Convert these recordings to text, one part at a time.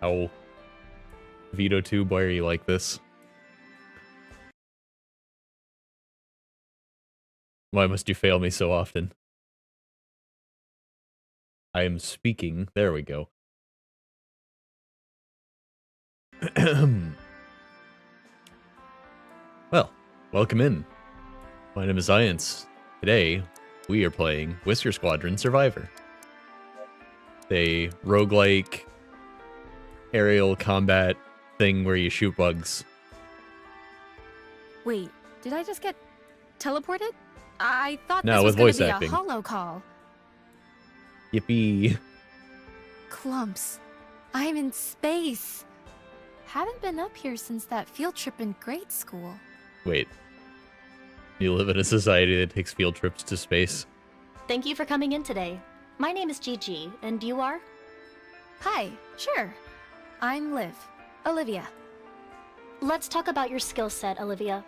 Oh. VetoTube, why are you like this? Why must you fail me so often? I am speaking. There we go. Well, welcome in. My name is Science. Today, we are playing Whisker Squadron Survivor. A roguelike aerial combat thing where you shoot bugs. Wait, did I just get teleported? I thought No, this was with going voice to be acting. a holo call. Yippee. Clumps. I'm in space. Haven't been up here since that field trip in grade school. Wait. You live in a society that takes field trips to space? Thank you for coming in today. My name is Gigi, and you are? Hi, sure. I'm Liv. Olivia. Let's talk about your skill set, Olivia.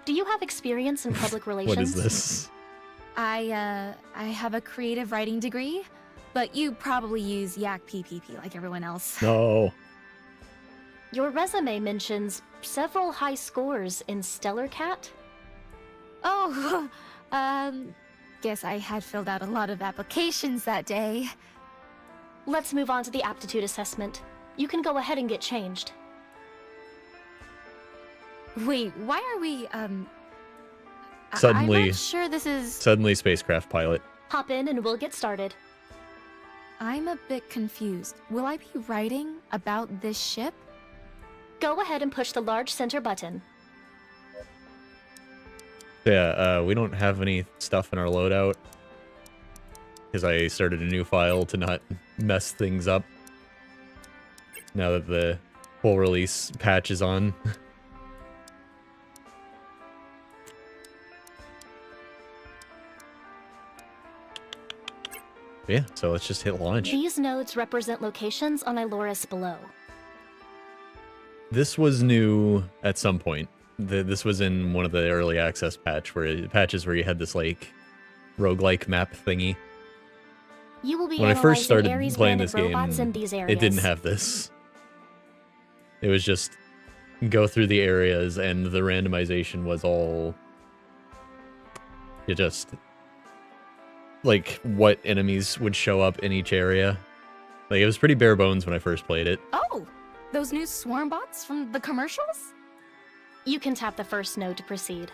Do you have experience in public relations? What is this? I have a creative writing degree, but you probably use Yak PPP like everyone else. No. Your resume mentions several high scores in Stellar Cat. Oh, guess I had filled out a lot of applications that day. Let's move on to the aptitude assessment. You can go ahead and get changed. Wait, why are we, I'm Suddenly- not sure this is... Suddenly spacecraft pilot. Hop in and we'll get started. I'm a bit confused. Will I be writing about this ship? Go ahead and push the large center button. Yeah, we don't have any stuff in our loadout. Because I started a new file to not mess things up. Now that the full release patch is on. Yeah, so let's just hit launch. These nodes represent locations on Iloris below. This was new at some point. This was in one of the early access patches where you had this like roguelike map thingy. You will be When I first started Ares playing branded this game, robots in these areas. it didn't have this. It was just go through the areas, and the randomization was all... You just... like, what enemies would show up in each area. Like, it was pretty bare bones when I first played it. Oh, those new swarm bots from the commercials? You can tap the first node to proceed.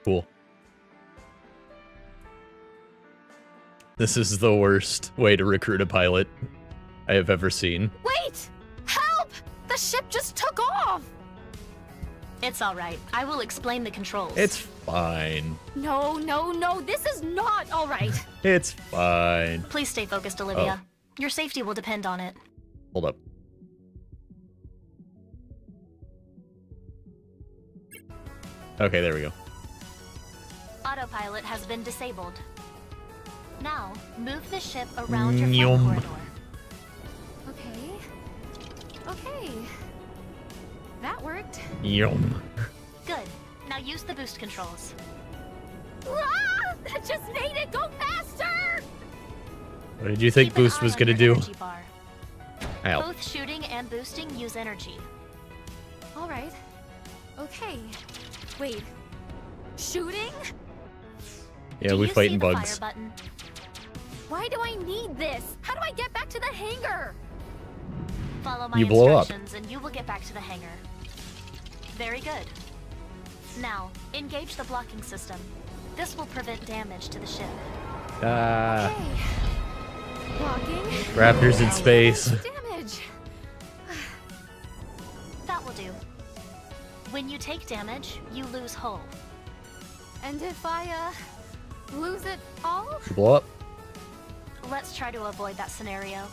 Cool. This is the worst way to recruit a pilot I have ever seen. Wait! Help! The ship just took off! It's alright. I will explain the controls. It's fine. No, this is not alright. It's fine. Please stay focused, Olivia. Your safety will depend on it. Hold up. Okay, there we go. Autopilot has been disabled. Now, move the ship around your Nyom. flight corridor. Okay. That worked. Yum. Good. Now use the boost controls. Ah! That just made it go faster! What did you think Keep an Boost eye was on gonna your do? energy bar. Ow. Both shooting and boosting use energy. Alright. Okay. Wait. Shooting? Yeah, Do we you fighting see the bugs. fire button? Why do I need this? How do I get back to the hangar? Follow my You blow up. instructions and you will get back to the hangar. Very good. Now, engage the blocking system. This will prevent damage to the ship. Ah, Okay. Blocking. raptors in space. Damage. That will do. When you take damage, you lose hull. And if I, lose it all? Blow up. Let's try to avoid that scenario.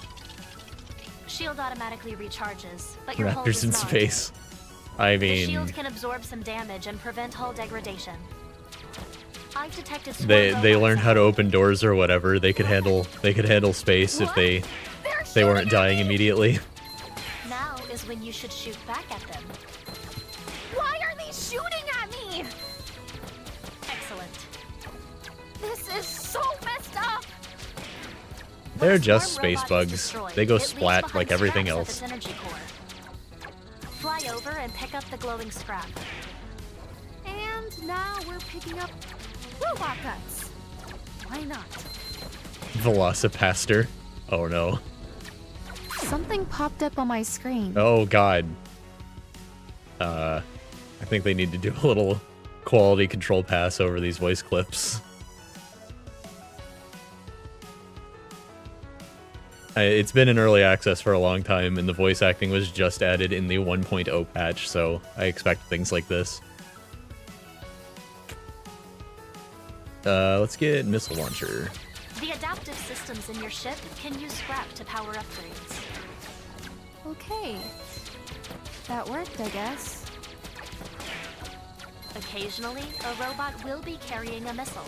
Shield automatically recharges, but your hull does Raptors in not. space. I The mean, shield can absorb some damage and prevent hull degradation. I've detected swarm they robots learned how to ahead. open doors or whatever. They could handle space if What? they They're weren't shooting dying at me! immediately. Now is when you should shoot back at them. Why are they shooting at me? Excellent. This is so messed up. When They're a just swarm space robot is bugs. destroyed, They go it leaves splat behind like everything scraps of else. its energy core. Fly over and pick up the glowing scrap. And now we're picking up robot guts. Why not? Velocipaster. Oh no. Something popped up on my screen. Oh god. I think they need to do a little quality control pass over these voice clips. It's been in early access for a long time, and the voice acting was just added in the 1.0 patch, so I expect things like this. Let's get missile launcher. The adaptive systems in your ship can use scrap to power upgrades. Okay. That worked, I guess. Occasionally, a robot will be carrying a missile.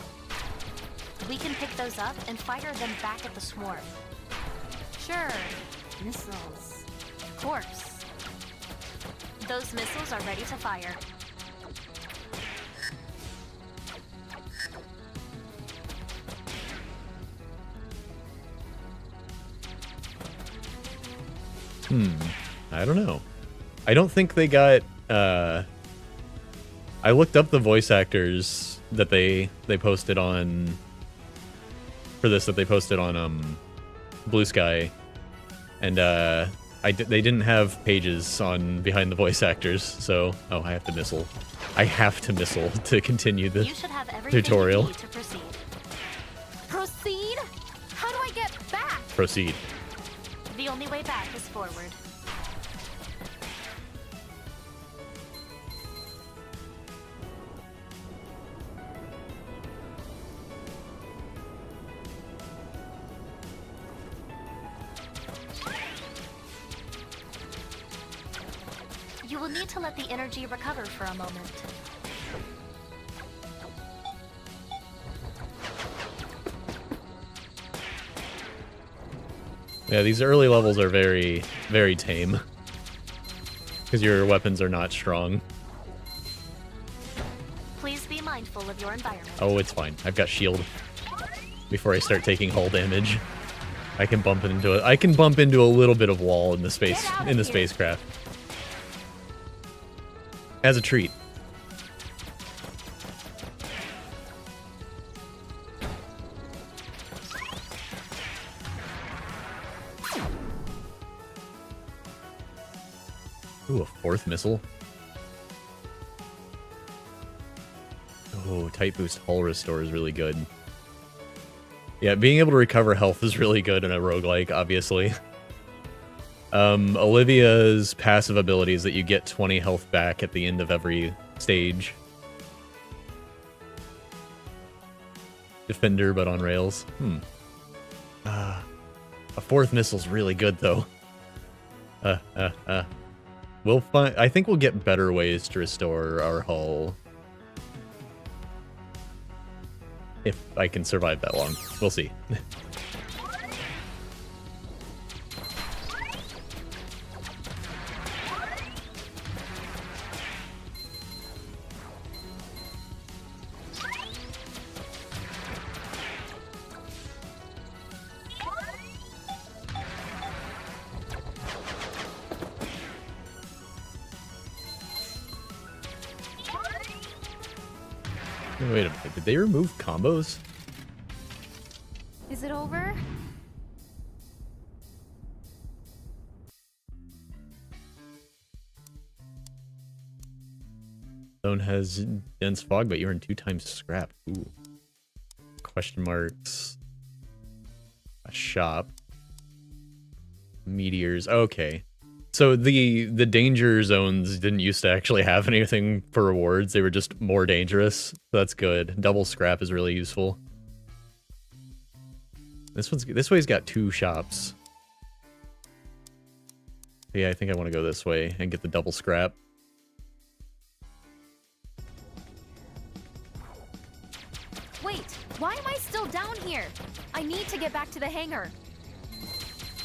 We can pick those up and fire them back at the swarm. Sure. Missiles. Of course. Those missiles are ready to fire. I don't know. I don't think they got, I looked up the voice actors that they posted on, for this, that they posted on, Blue Sky, and, they didn't have pages on behind the voice actors, so, oh, I have to missile. I have to missile to continue the You should have everything tutorial. you need to proceed. Proceed? How do I get back? Proceed. The only way back is forward. You will need to let the energy recover for a moment. Yeah, these early levels are very, very tame. Because your weapons are not strong. Please be mindful of your environment. Oh, it's fine. I've got shield. Before I start taking hull damage, I can bump into it. I can bump into a little bit of wall in the spacecraft. As a treat. Ooh, a fourth missile. Oh, tight boost hull restore is really good. Yeah, being able to recover health is really good in a roguelike, obviously. Olivia's passive ability is that you get 20 health back at the end of every stage. Defender, but on rails. A fourth missile's really good, though. We'll find. I think we'll get better ways to restore our hull. If I can survive that long. We'll see. Wait a minute, did they remove combos? Is it over? Zone has dense fog, but you earn 2 times scrap. Ooh. Question marks. A shop. Meteors. Okay. So the danger zones didn't used to actually have anything for rewards. They were just more dangerous. So that's good. Double scrap is really useful. This way's got 2 shops. Yeah, I think I want to go this way and get the double scrap. Wait, why am I still down here? I need to get back to the hangar.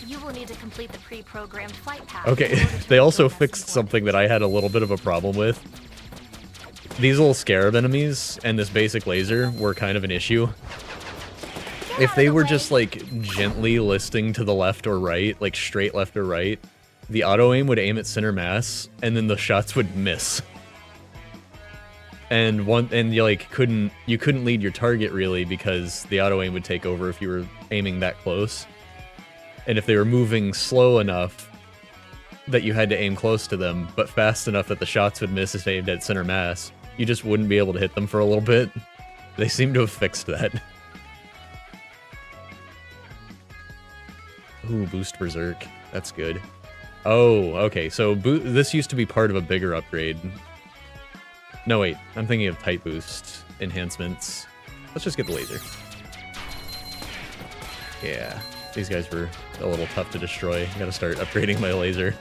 You will need to complete the pre-programmed flight path. Okay, they also fixed something that I had a little bit of a problem with. These little scarab enemies and this basic laser were kind of an issue. if they were just like gently listing to the left or right, like straight left or right, the auto aim would aim at center mass, and then the shots would miss. And you like couldn't lead your target really because the auto aim would take over if you were aiming that close. And if they were moving slow enough that you had to aim close to them, but fast enough that the shots would miss if aimed at center mass, you just wouldn't be able to hit them for a little bit. They seem to have fixed that. Ooh, boost berserk. That's good. Oh, okay, so this used to be part of a bigger upgrade. No, wait, I'm thinking of type boost enhancements. Let's just get the laser. Yeah, these guys were a little tough to destroy. Gotta start upgrading my laser.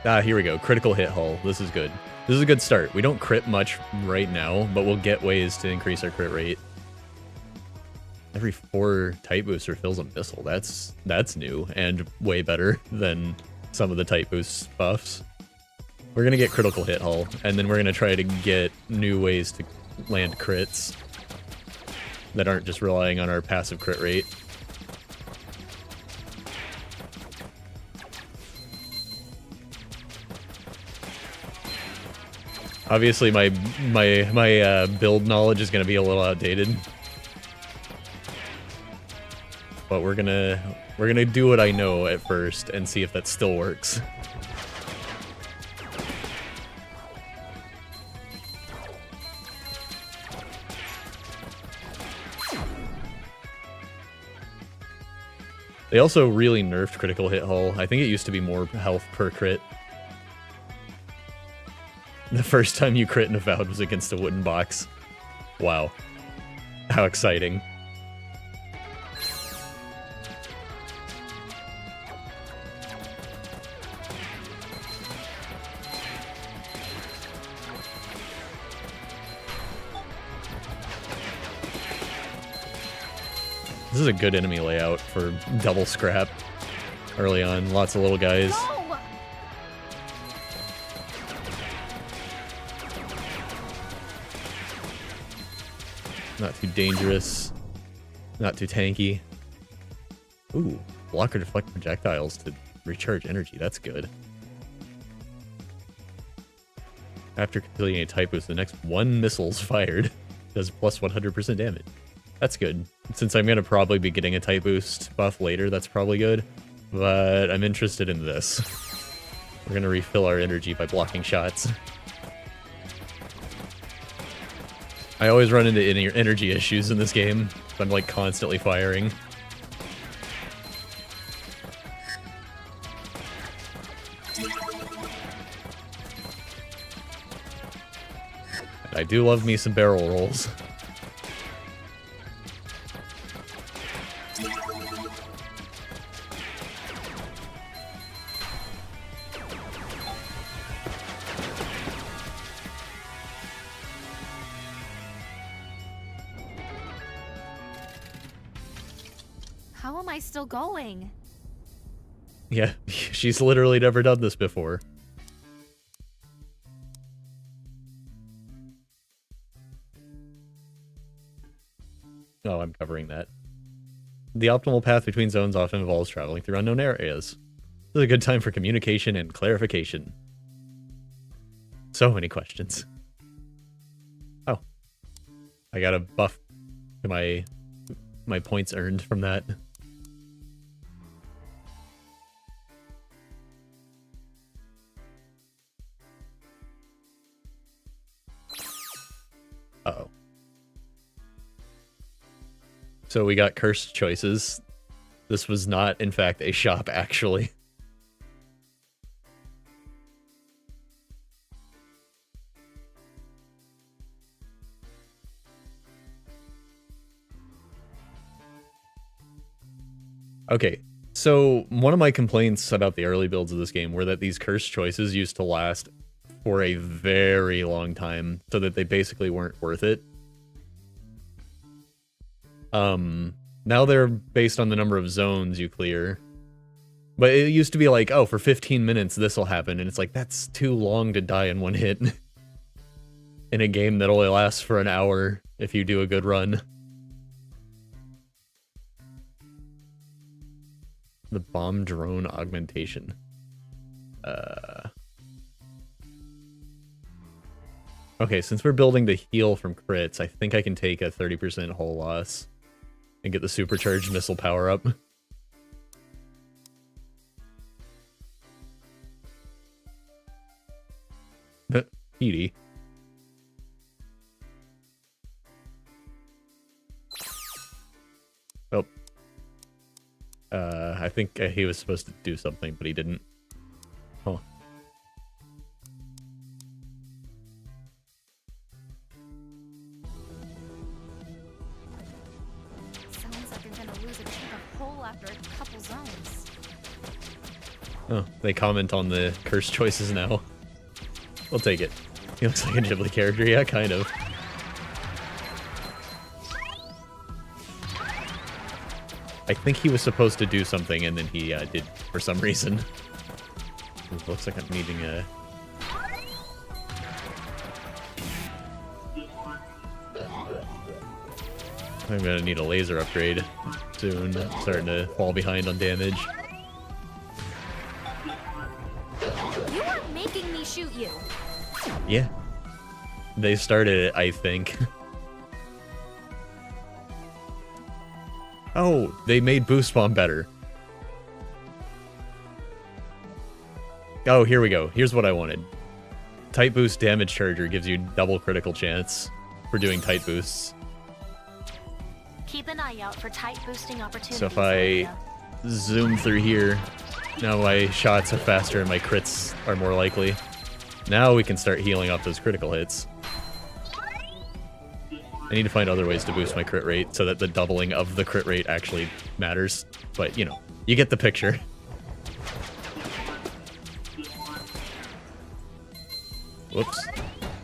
Ah, here we go. Critical hit hull. This is good. This is a good start. We don't crit much right now, but we'll get ways to increase our crit rate. Every 4 type booster fills a missile. That's new and way better than some of the type boost buffs. We're gonna get critical hit hull, and then we're gonna try to get new ways to land crits that aren't just relying on our passive crit rate. Obviously, my build knowledge is going to be a little outdated, but we're gonna do what I know at first and see if that still works. They also really nerfed critical hit hull. I think it used to be more health per crit. The first time you crit in Avowed was against a wooden box. Wow. How exciting. This is a good enemy layout for double scrap early on. Lots of little guys. No! Not too dangerous. Not too tanky. Ooh, block or deflect projectiles to recharge energy. That's good. After completing a type boost, the next 1 missile's fired does plus 100% damage. That's good. Since I'm going to probably be getting a type boost buff later, that's probably good. But I'm interested in this. We're going to refill our energy by blocking shots. I always run into energy issues in this game. I'm like constantly firing. And I do love me some barrel rolls. How am I still going? Yeah, she's literally never done this before. Oh, I'm covering that. The optimal path between zones often involves traveling through unknown areas. This is a good time for communication and clarification. So many questions. Oh. I got a buff to my points earned from that. Uh-oh. So we got cursed choices. This was not, in fact, a shop, actually. Okay, so one of my complaints about the early builds of this game were that these cursed choices used to last for a very long time, so that they basically weren't worth it. Now they're based on the number of zones you clear. But it used to be like, oh, for 15 minutes this'll happen, and it's like, that's too long to die in one hit. In a game that only lasts for an hour if you do a good run. The bomb drone augmentation. Okay, since we're building the heal from crits, I think I can take a 30% hull loss and get the supercharged missile power up. Edie. Oh. I think he was supposed to do something, but he didn't. Oh. Sounds like you're gonna lose a chunk of hole after a couple zones. Oh, they comment on the curse choices now. We'll take it. He looks like a Ghibli character, yeah, kind of. I think he was supposed to do something and then he did for some reason. It looks like I'm needing a... I'm gonna need a laser upgrade soon. I'm starting to fall behind on damage. You weren't making me shoot you. Yeah. They started it, I think. Oh, they made Boost Bomb better. Oh, here we go. Here's what I wanted. Tight Boost Damage Charger gives you double critical chance for doing tight boosts. Keep an eye out for tight boosting opportunities. So if I zoom through here, now my shots are faster and my crits are more likely. Now we can start healing off those critical hits. I need to find other ways to boost my crit rate so that the doubling of the crit rate actually matters. But, you know, you get the picture. Whoops.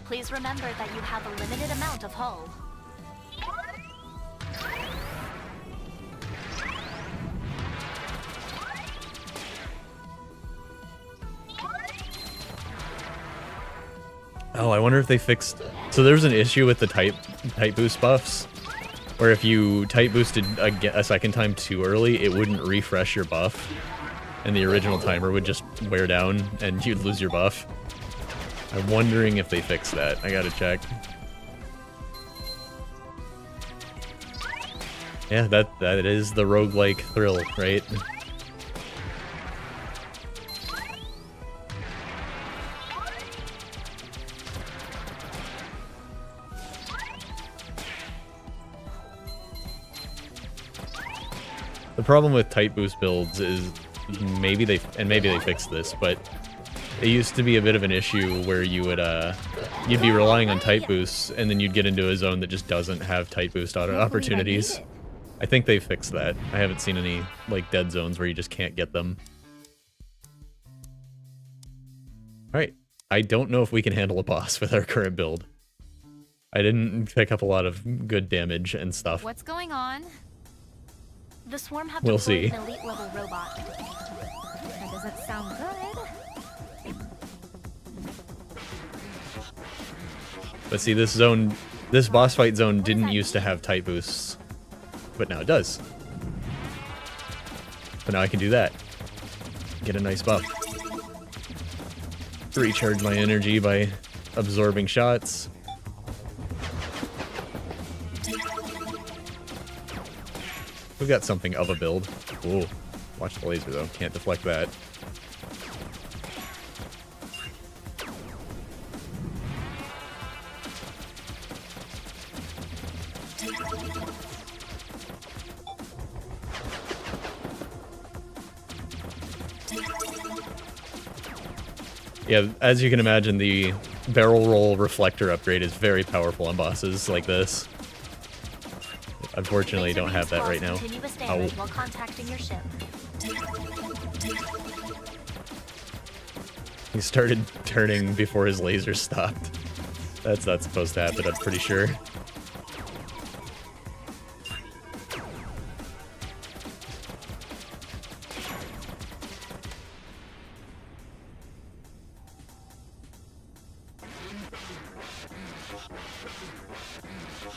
Please remember that you have a limited amount of hull. Oh, I wonder if they fixed... So there's an issue with the tight boost buffs, where if you tight boosted a second time too early, it wouldn't refresh your buff, and the original timer would just wear down, and you'd lose your buff. I'm wondering if they fixed that. I gotta check. Yeah, that is the roguelike thrill, right? The problem with tight boost builds is maybe they fixed this, but it used to be a bit of an issue where you would you'd be relying on tight boosts and then you'd get into a zone that just doesn't have tight boost opportunities. I think they fixed that. I haven't seen any like dead zones where you just can't get them. All right, I don't know if we can handle a boss with our current build. I didn't pick up a lot of good damage and stuff. What's going on? The swarm have We'll deployed see. an elite level robot. That doesn't sound good. But see, this boss fight zone didn't used to have tight boosts, but now it does. But now I can do that. Get a nice buff. Recharge my energy by absorbing shots. We've got something of a build. Ooh, watch the laser though. Can't deflect that. Yeah, as you can imagine, the barrel roll reflector upgrade is very powerful on bosses like this. Unfortunately, don't have that right now. Ow. While contacting your ship. He started turning before his laser stopped. That's not supposed to happen, I'm pretty sure.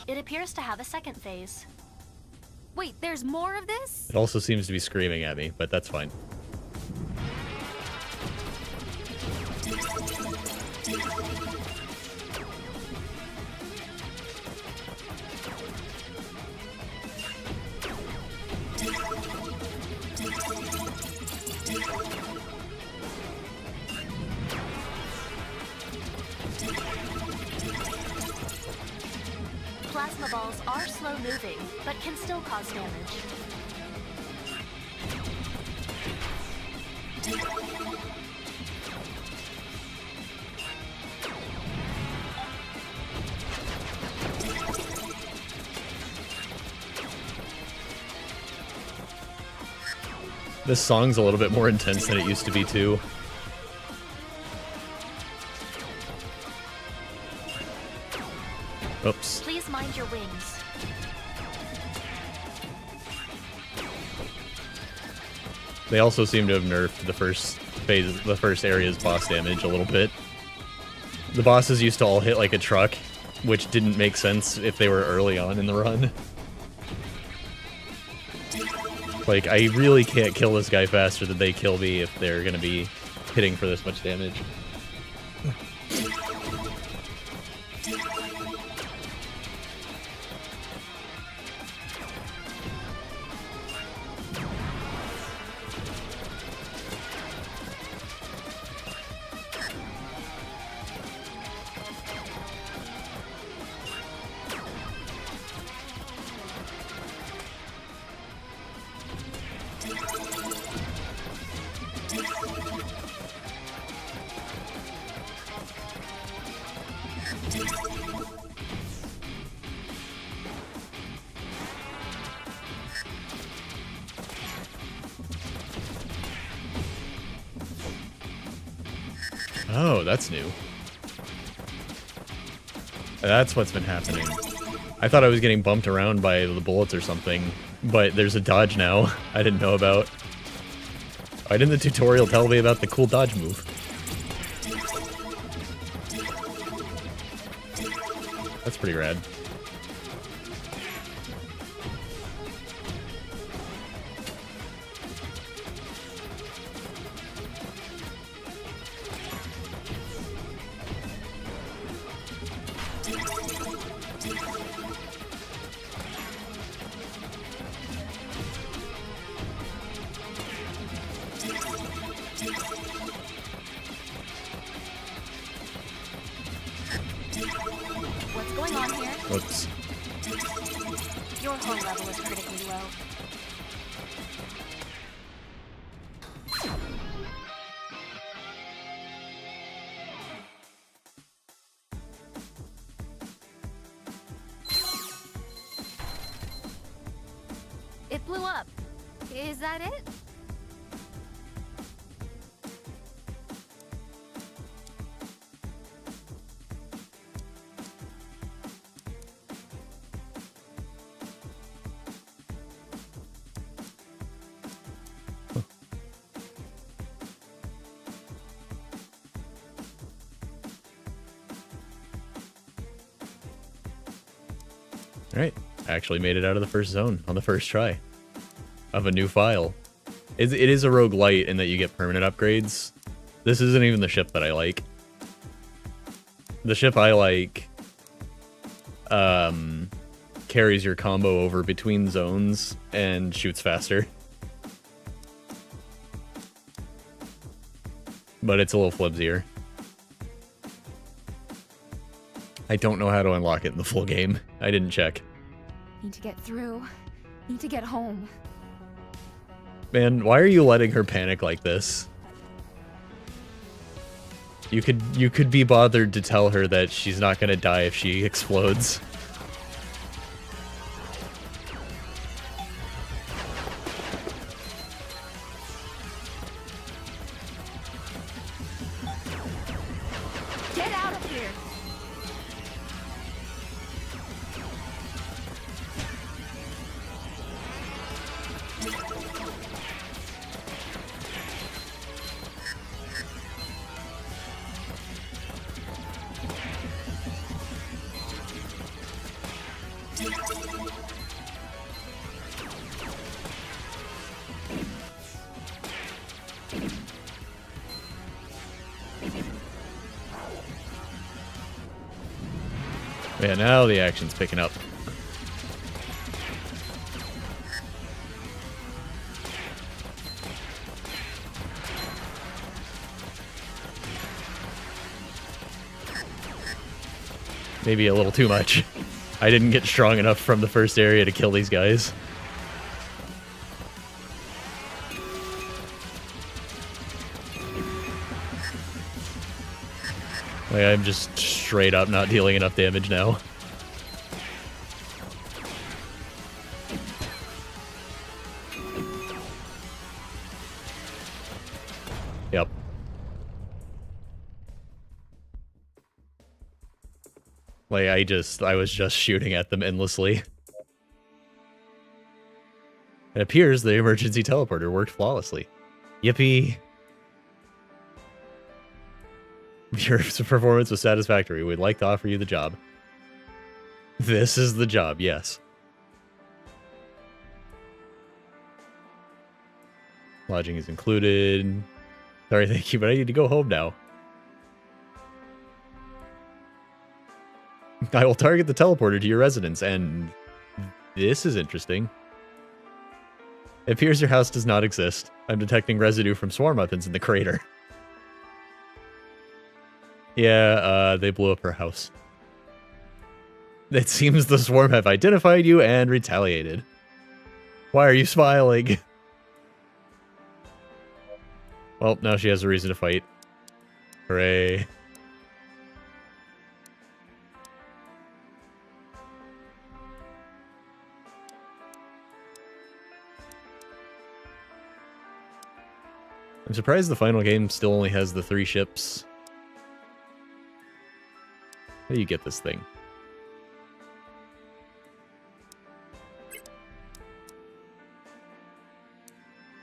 It appears to have a second phase. Wait, there's more of this? It also seems to be screaming at me, but that's fine. Plasma balls are slow moving, but can still cause damage. This song's a little bit more intense than it used to be, too. Oops. Please mind your wings. They also seem to have nerfed the first phase, the first area's boss damage a little bit. The bosses used to all hit like a truck, which didn't make sense if they were early on in the run. Like, I really can't kill this guy faster than they kill me if they're gonna be hitting for this much damage. Oh, that's new. That's what's been happening. I thought I was getting bumped around by the bullets or something, but there's a dodge now I didn't know about. Why didn't the tutorial tell me about the cool dodge move? That's pretty rad. What's going on here? Whoops. Your hull level is critically low. It blew up. Is that it? Alright, I actually made it out of the first zone on the first try of a new file. It is a roguelite in that you get permanent upgrades. This isn't even the ship that I like. The ship I like carries your combo over between zones and shoots faster. But it's a little flimsier. I don't know how to unlock it in the full game. I didn't check. Need to get through. Need to get home. Man, why are you letting her panic like this? You could be bothered to tell her that she's not gonna die if she explodes. Get out of here! Yeah, now the action's picking up. Maybe a little too much. I didn't get strong enough from the first area to kill these guys. Like, I'm just straight up not dealing enough damage now. Yep. Like, I was just shooting at them endlessly. It appears the emergency teleporter worked flawlessly. Yippee! Your performance was satisfactory. We'd like to offer you the job. This is the job, yes. Lodging is included. Sorry, thank you, but I need to go home now. I will target the teleporter to your residence, and this is interesting. It appears your house does not exist. I'm detecting residue from swarm weapons in the crater. Yeah, they blew up her house. It seems the swarm have identified you and retaliated. Why are you smiling? Well, now she has a reason to fight. Hooray. I'm surprised the final game still only has the 3 ships. How do you get this thing?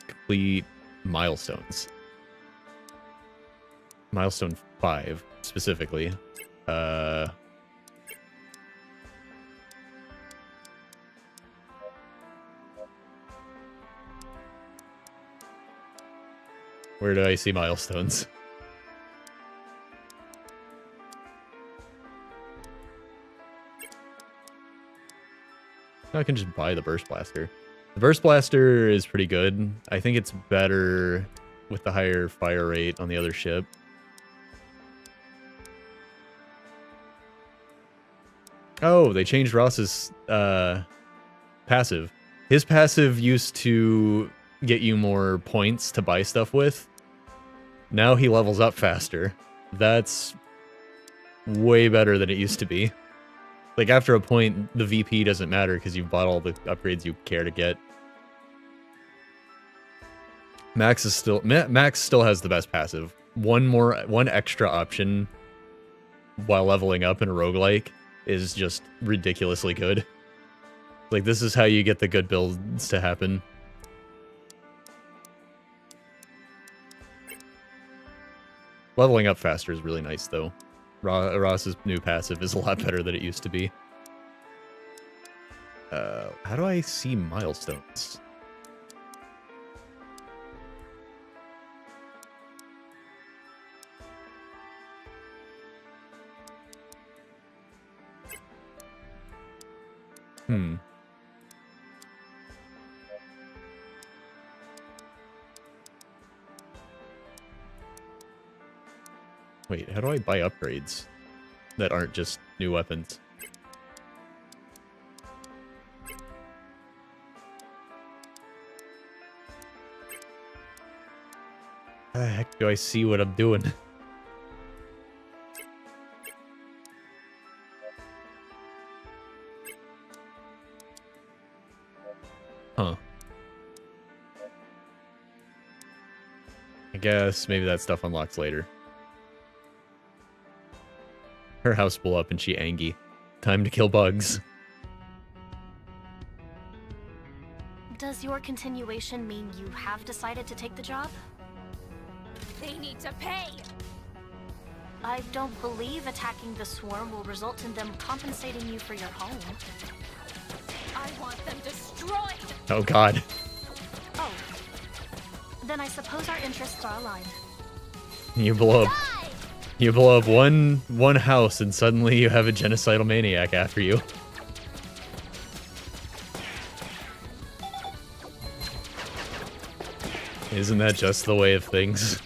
Complete milestones. Milestone 5, specifically. Where do I see milestones? I can just buy the Burst Blaster. The Burst Blaster is pretty good. I think it's better with the higher fire rate on the other ship. Oh, they changed Ross's passive. His passive used to get you more points to buy stuff with. Now he levels up faster. That's way better than it used to be. Like, after a point, the VP doesn't matter because you've bought all the upgrades you care to get. Max still has the best passive. One extra option while leveling up in a roguelike is just ridiculously good. Like, this is how you get the good builds to happen. Leveling up faster is really nice, though. Ross's new passive is a lot better than it used to be. How do I see milestones? Wait, how do I buy upgrades that aren't just new weapons? How the heck do I see what I'm doing? Huh. I guess maybe that stuff unlocks later. Her house blew up and she angry. Time to kill bugs. Does your continuation mean you have decided to take the job? They need to pay! I don't believe attacking the swarm will result in them compensating you for your home. I want them destroyed! Oh god. Oh. Then I suppose our interests are aligned. You blow up. You blow up one house and suddenly you have a genocidal maniac after you. Isn't that just the way of things?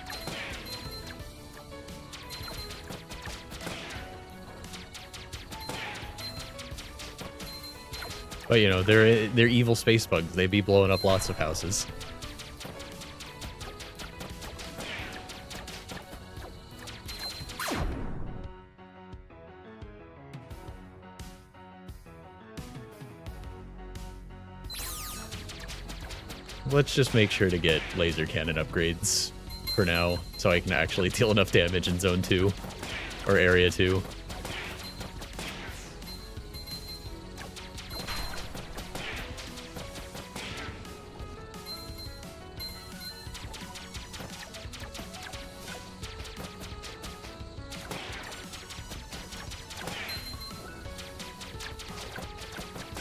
But you know, they're evil space bugs. They be blowing up lots of houses. Let's just make sure to get laser cannon upgrades for now, so I can actually deal enough damage in Zone 2, or Area 2.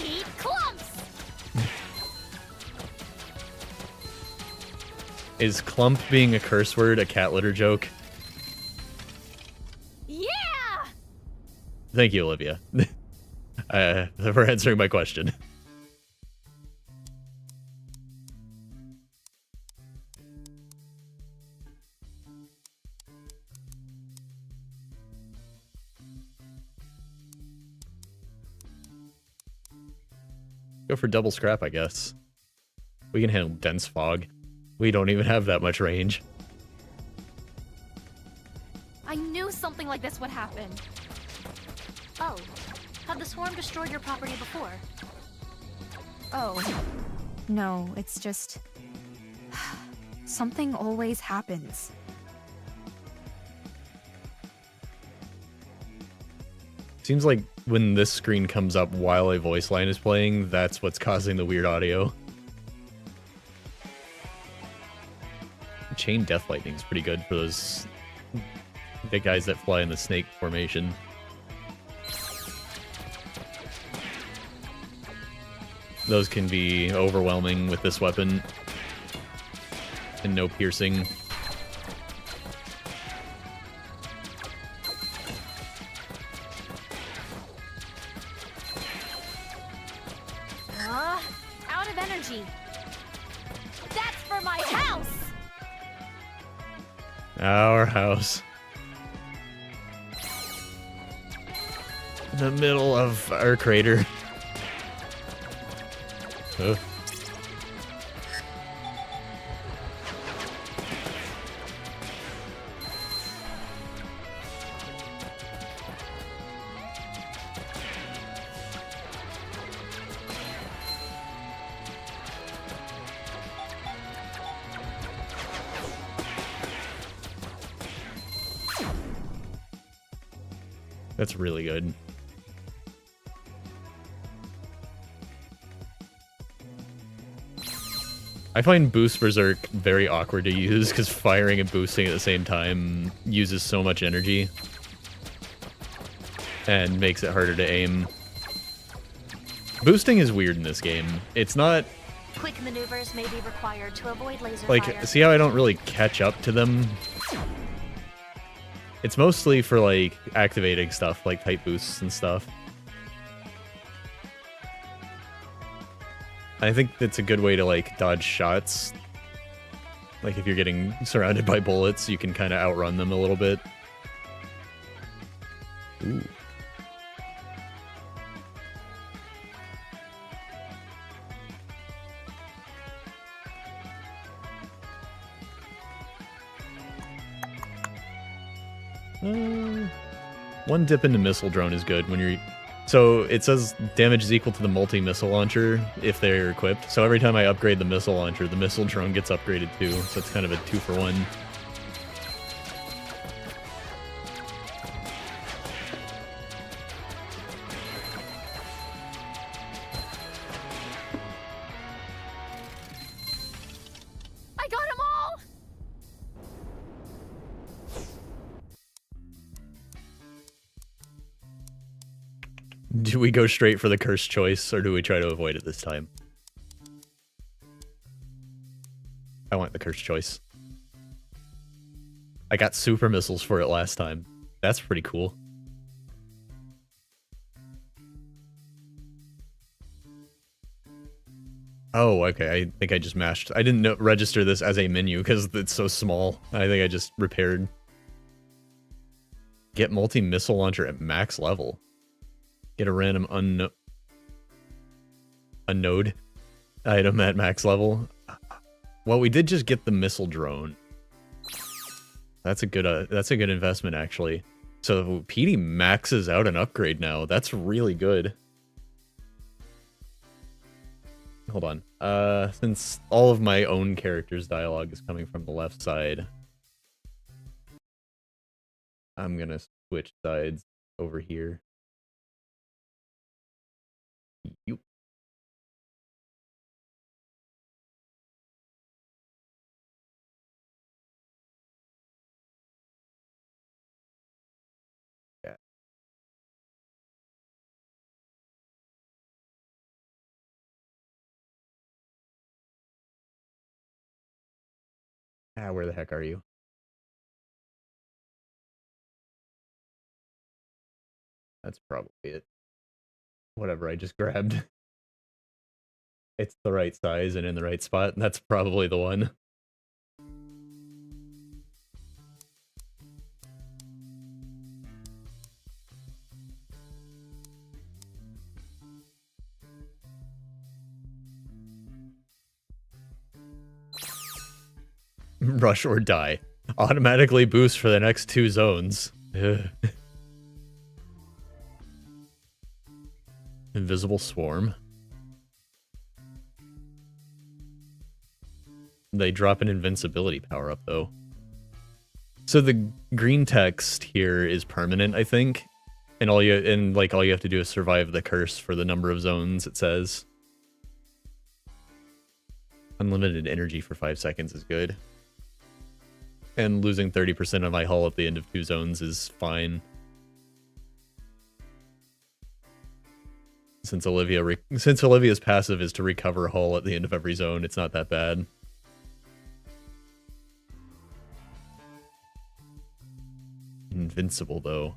Eat clumps! Is clump being a curse word a cat litter joke? Yeah! Thank you, Olivia. For answering my question. Go for double scrap, I guess. We can handle dense fog. We don't even have that much range. I knew something like this would happen. Oh, have the swarm destroyed your property before? Oh. No, it's just... something always happens. Seems like when this screen comes up while a voice line is playing, that's what's causing the weird audio. Chain Death Lightning is pretty good for those big guys that fly in the snake formation. Those can be overwhelming with this weapon. And no piercing. Out of energy. That's for my house! Our house. In the middle of our crater. Huh. That's really good. I find Boost Berserk very awkward to use because firing and boosting at the same time uses so much energy and makes it harder to aim. Boosting is weird in this game. It's not... Quick maneuvers may be required to avoid laser like, fire. see how I don't really catch up to them? It's mostly for, like, activating stuff, like type boosts and stuff. I think it's a good way to, like, dodge shots. Like, if you're getting surrounded by bullets, you can kind of outrun them a little bit. Ooh. One dip into missile drone is good when you're... So it says damage is equal to the multi-missile launcher if they're equipped. So every time I upgrade the missile launcher, the missile drone gets upgraded too. So it's kind of a 2-for-1. I got them all! Do we go straight for the cursed choice, or do we try to avoid it this time? I want the cursed choice. I got super missiles for it last time. That's pretty cool. Oh, okay. I think I just mashed. I didn't register this as a menu because it's so small. I think I just repaired. Get multi-missile launcher at max level. Get a random unknown item at max level. Well, we did just get the missile drone. That's a good investment, actually. So PD maxes out an upgrade now. That's really good. Hold on. Since all of my own character's dialogue is coming from the left side, I'm gonna switch sides over here. Yoop. Yeah. Ah, where the heck are you? That's probably it. Whatever I just grabbed. It's the right size and in the right spot, and that's probably the one. Rush or die. Automatically boost for the next 2 zones. Invisible swarm. They drop an invincibility power up though. So the green text here is permanent, I think. And all you have to do is survive the curse for the number of zones it says. Unlimited energy for 5 seconds is good. And losing 30% of my hull at the end of 2 zones is fine. Since Olivia's passive is to recover hull at the end of every zone, it's not that bad. Invincible though.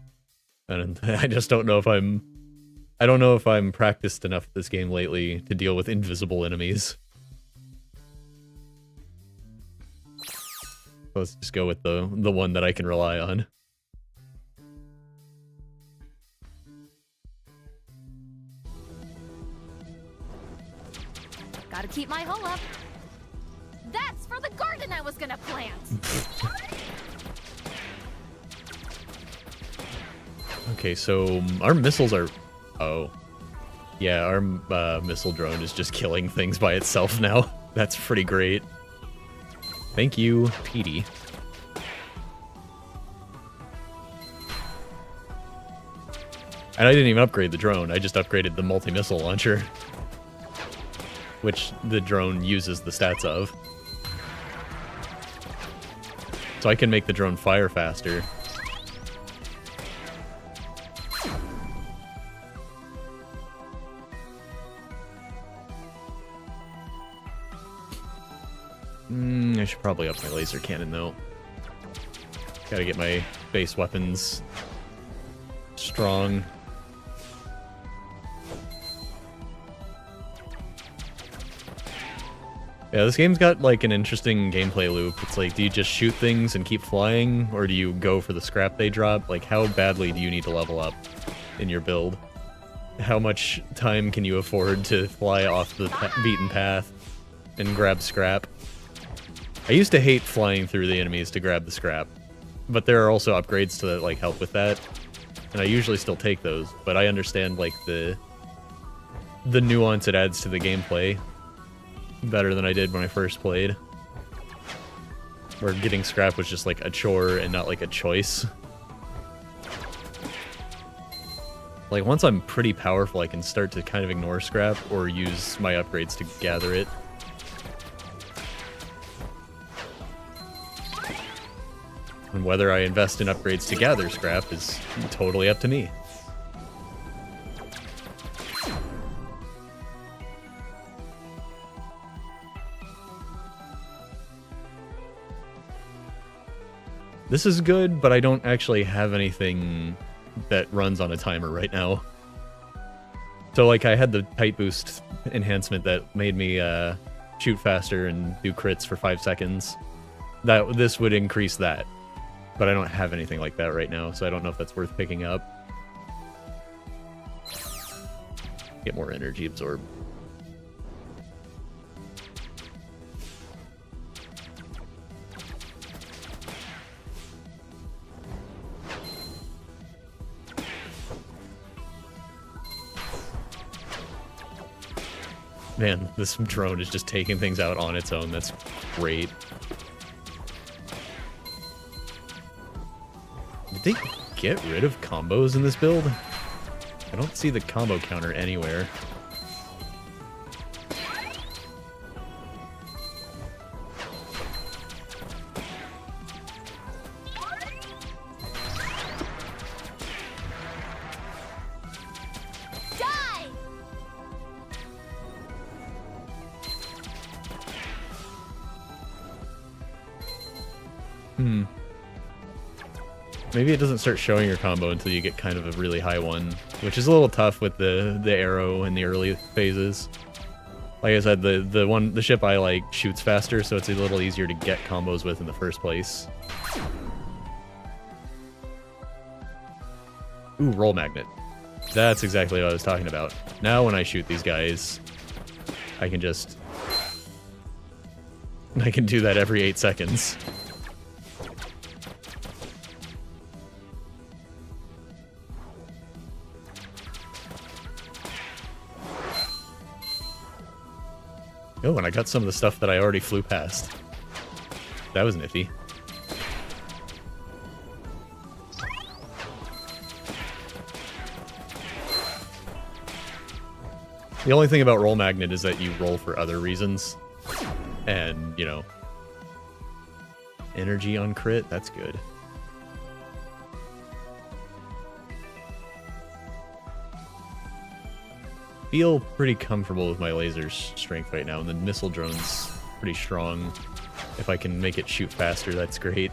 And I just don't know if I'm practiced enough this game lately to deal with invisible enemies. Let's just go with the one that I can rely on. Gotta keep my hull up. That's for the garden I was gonna plant. Okay, so our missiles are... Oh. Yeah, our missile drone is just killing things by itself now. That's pretty great. Thank you, PD. And I didn't even upgrade the drone, I just upgraded the multi-missile launcher. Which the drone uses the stats of. So I can make the drone fire faster. I should probably up my laser cannon though. Gotta get my base weapons strong. Yeah, this game's got like an interesting gameplay loop. It's like, do you just shoot things and keep flying, or do you go for the scrap they drop? Like, how badly do you need to level up in your build? How much time can you afford to fly off the beaten path and grab scrap? I used to hate flying through the enemies to grab the scrap, but there are also upgrades to like help with that, and I usually still take those. But I understand like the nuance it adds to the gameplay better than I did when I first played, where getting scrap was just like a chore and not like a choice. Like once I'm pretty powerful, I can start to kind of ignore scrap or use my upgrades to gather it. And whether I invest in upgrades to gather scrap is totally up to me. This is good, but I don't actually have anything that runs on a timer right now. So, like, I had the tight boost enhancement that made me shoot faster and do crits for 5 seconds. This would increase that. But I don't have anything like that right now, so I don't know if that's worth picking up. Get more energy absorb. Man, this drone is just taking things out on its own. That's great. Did they get rid of combos in this build? I don't see the combo counter anywhere. Maybe it doesn't start showing your combo until you get kind of a really high one, which is a little tough with the arrow in the early phases. Like I said, the ship I like shoots faster, so it's a little easier to get combos with in the first place. Ooh, roll magnet. That's exactly what I was talking about. Now when I shoot these guys, I can do that every 8 seconds. Oh, and I got some of the stuff that I already flew past. That was nifty. The only thing about roll magnet is that you roll for other reasons. And, you know, energy on crit, that's good. Feel pretty comfortable with my laser's strength right now, and the missile drone's pretty strong. If I can make it shoot faster, that's great.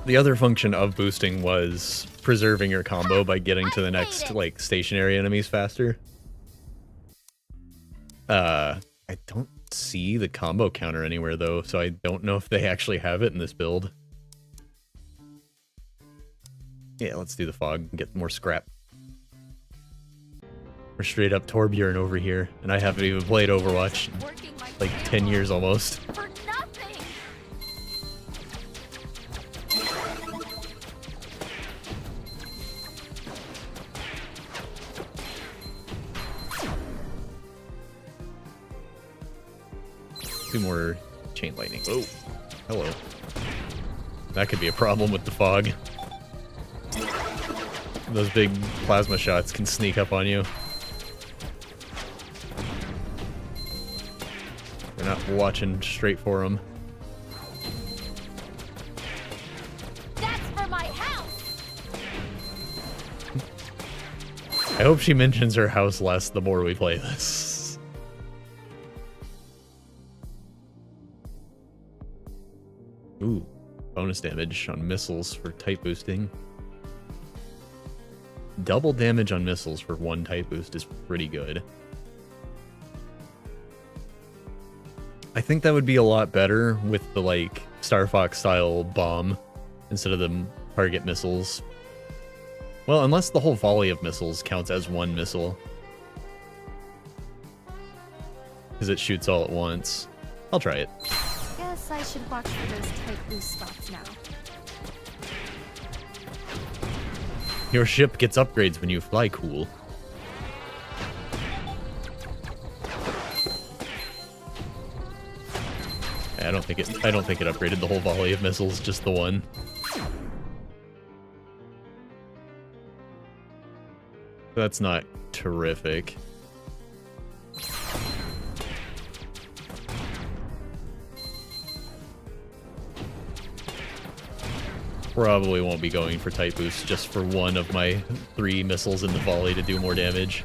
The other function of boosting was preserving your combo by getting to the next, like, stationary enemies faster. I don't see the combo counter anywhere, though, so I don't know if they actually have it in this build. Yeah, let's do the fog and get more scrap. We're straight up Torbjorn over here, and I haven't even played Overwatch in, like, 10 years almost. Two more chain lightning. Oh, hello. That could be a problem with the fog. Those big plasma shots can sneak up on you. You're not watching straight for them. That's for my house. I hope she mentions her house less the more we play this. Ooh, bonus damage on missiles for type boosting. Double damage on missiles for one type boost is pretty good. I think that would be a lot better with the, like, Star Fox style bomb instead of the target missiles. Well, unless the whole volley of missiles counts as one missile. Because it shoots all at once. I'll try it. Guess I should watch for those tight boost spots now. Your ship gets upgrades when you fly, cool. I don't think it upgraded the whole volley of missiles, just the one. That's not terrific. Probably won't be going for type boost just for one of my 3 missiles in the volley to do more damage.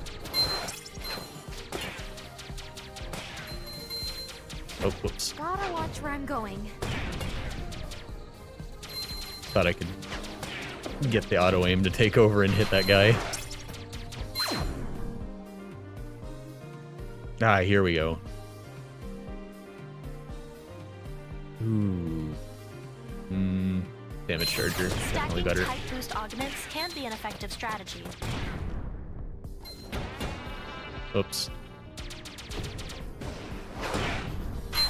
Oh, whoops. Gotta watch where I'm going. Thought I could get the auto aim to take over and hit that guy. Ah, here we go. Ooh. Damage charger. Definitely better. Stacking type boost augments can be an effective strategy. Oops.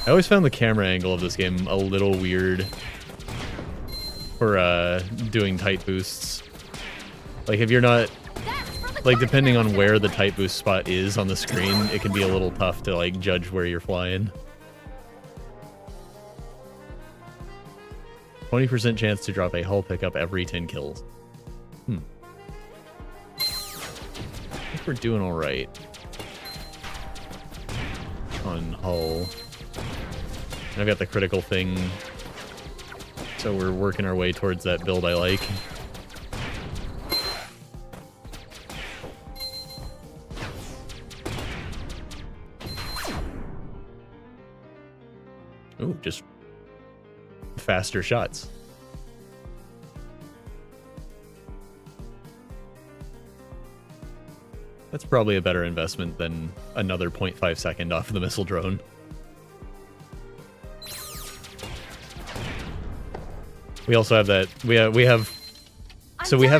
I always found the camera angle of this game a little weird for doing type boosts. Like if you're not, like depending on where the type boost spot is on the screen, it can be a little tough to like judge where you're flying. 20% chance to drop a hull pickup every 10 kills. I think we're doing alright on hull. And I've got the critical thing, so we're working our way towards that build I like. Ooh, just faster shots. That's probably a better investment than another 0.5 second off the missile drone. We also have that, we have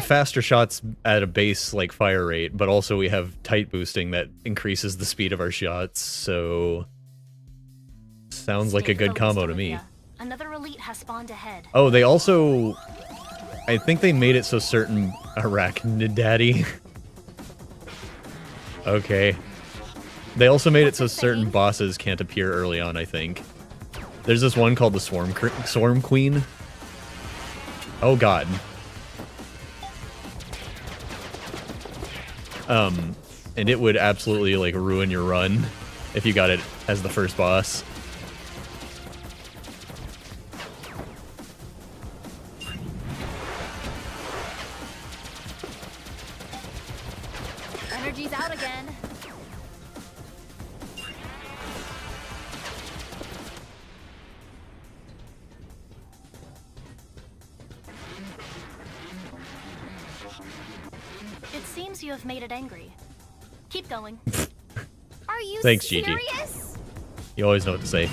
faster shots at a base like fire rate, but also we have tight boosting that increases the speed of our shots, so sounds like a good combo to me. Another elite has spawned ahead. Oh, they also, I think they made it so certain Arachnid Daddy. Okay. They also made it so certain bosses can't appear early on, I think. There's this one called the Swarm Queen. Oh god. And it would absolutely like ruin your run if you got it as the first boss. Energy's out again. It seems you have made it angry. Keep going. Are you Thanks, Gigi. serious? You always know what to say.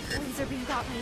Laser beam got me.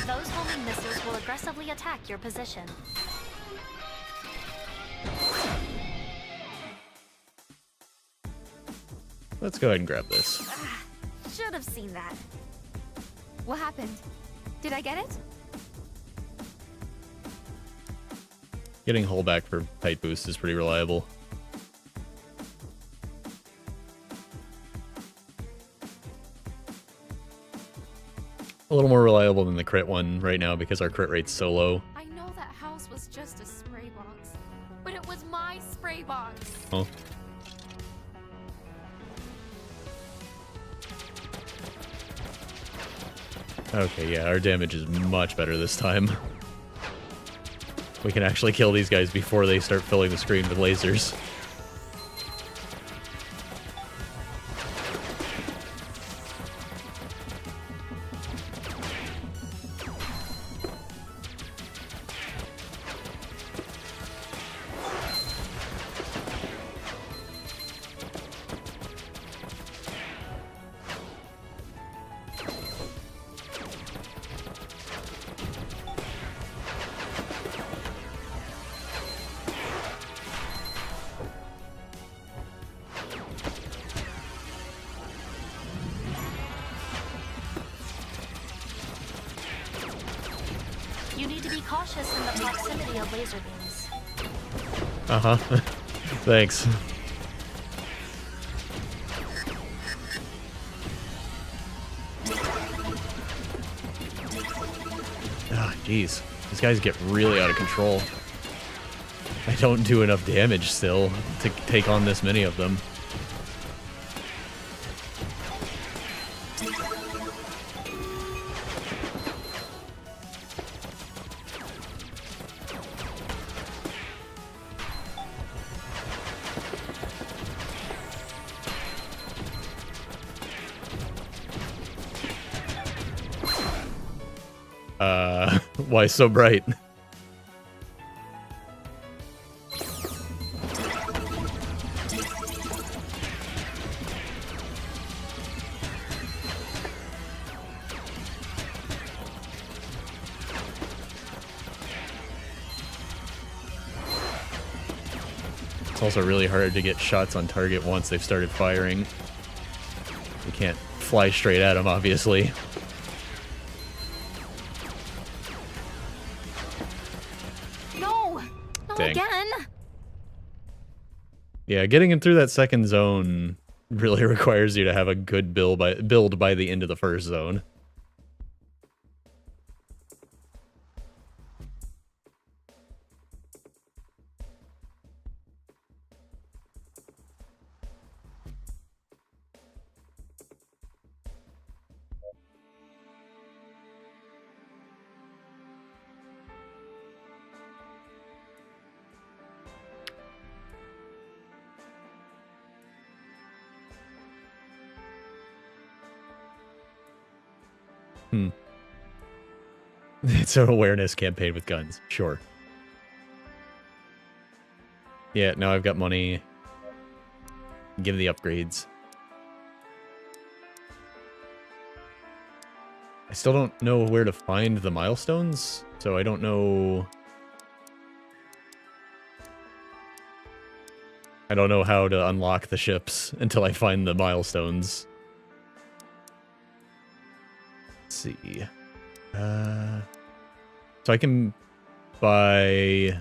Those homing missiles will aggressively attack your position. Let's go ahead and grab this. Should have seen that. What happened? Did I get it? Getting hull back for tight boost is pretty reliable. A little more reliable than the crit one right now because our crit rate's so low. I know that house was just a spray box, but it was my spray box. Oh. Okay, yeah, our damage is much better this time. We can actually kill these guys before they start filling the screen with lasers. cautious in the proximity of laser beams. Uh-huh. Thanks. Ah, jeez. These guys get really out of control. I don't do enough damage still to take on this many of them. Why so bright? It's also really hard to get shots on target once they've started firing. You can't fly straight at them, obviously. Dang. Again? Yeah, getting in through that second zone really requires you to have a good build by the end of the first zone. It's an awareness campaign with guns. Sure. Yeah, now I've got money. Give the upgrades. I still don't know where to find the milestones, so I don't know... I don't know how to unlock the ships until I find the milestones. Let's see. So I can buy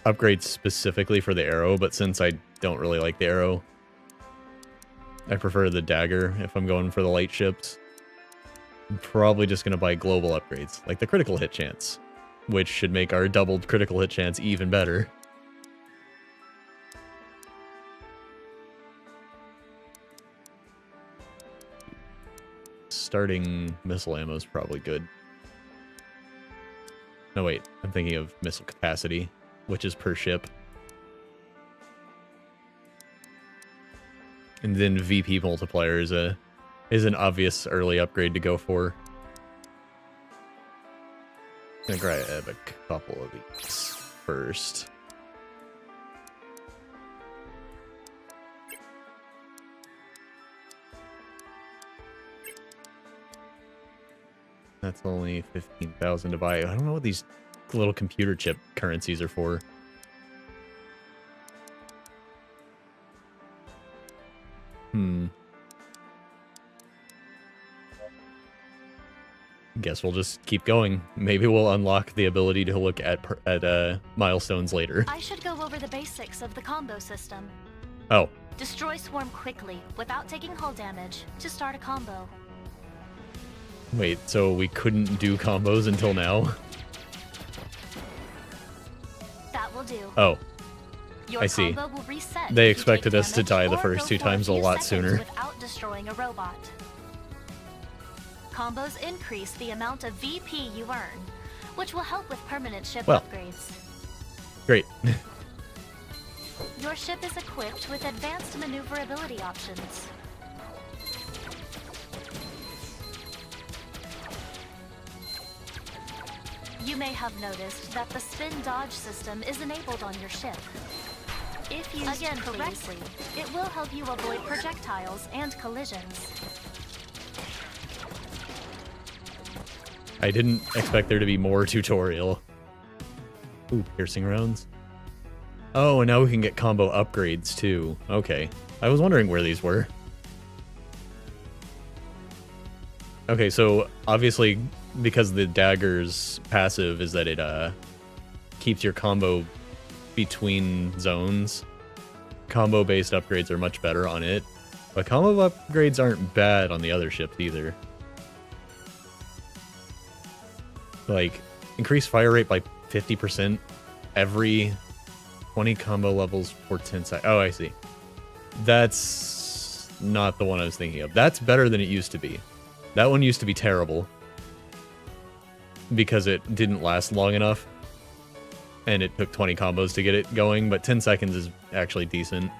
upgrades specifically for the arrow, but since I don't really like the arrow, I prefer the dagger if I'm going for the light ships. I'm probably just going to buy global upgrades, like the critical hit chance, which should make our doubled critical hit chance even better. Starting missile ammo is probably good. No, wait. I'm thinking of missile capacity, which is per ship. And then VP multiplier is an obvious early upgrade to go for. I'm gonna grab a couple of these first. That's only 15,000 to buy. I don't know what these little computer chip currencies are for. Guess we'll just keep going. Maybe we'll unlock the ability to look at milestones later. I should go over the basics of the combo system. Oh. Destroy swarm quickly without taking hull damage to start a combo. Wait, so we couldn't do combos until now? That will do. Oh. Your I see. combo will reset They if you expected take us to die damage the or first go two for a times a few lot seconds sooner. without destroying a robot. Combos increase the amount of VP you earn, which will help with permanent ship upgrades. Great. Your ship is equipped with advanced maneuverability options. You may have noticed that the spin dodge system is enabled on your ship. If used correctly, it will help you avoid projectiles and collisions. I didn't expect there to be more tutorial. Ooh, piercing rounds. Oh, and now we can get combo upgrades too. Okay. I was wondering where these were. Okay, so obviously because the dagger's passive is that it keeps your combo between zones. Combo-based upgrades are much better on it, but combo upgrades aren't bad on the other ships either. Like, increase fire rate by 50% every 20 combo levels for 10 seconds. Oh, I see. That's not the one I was thinking of. That's better than it used to be. That one used to be terrible because it didn't last long enough and it took 20 combos to get it going, but 10 seconds is actually decent.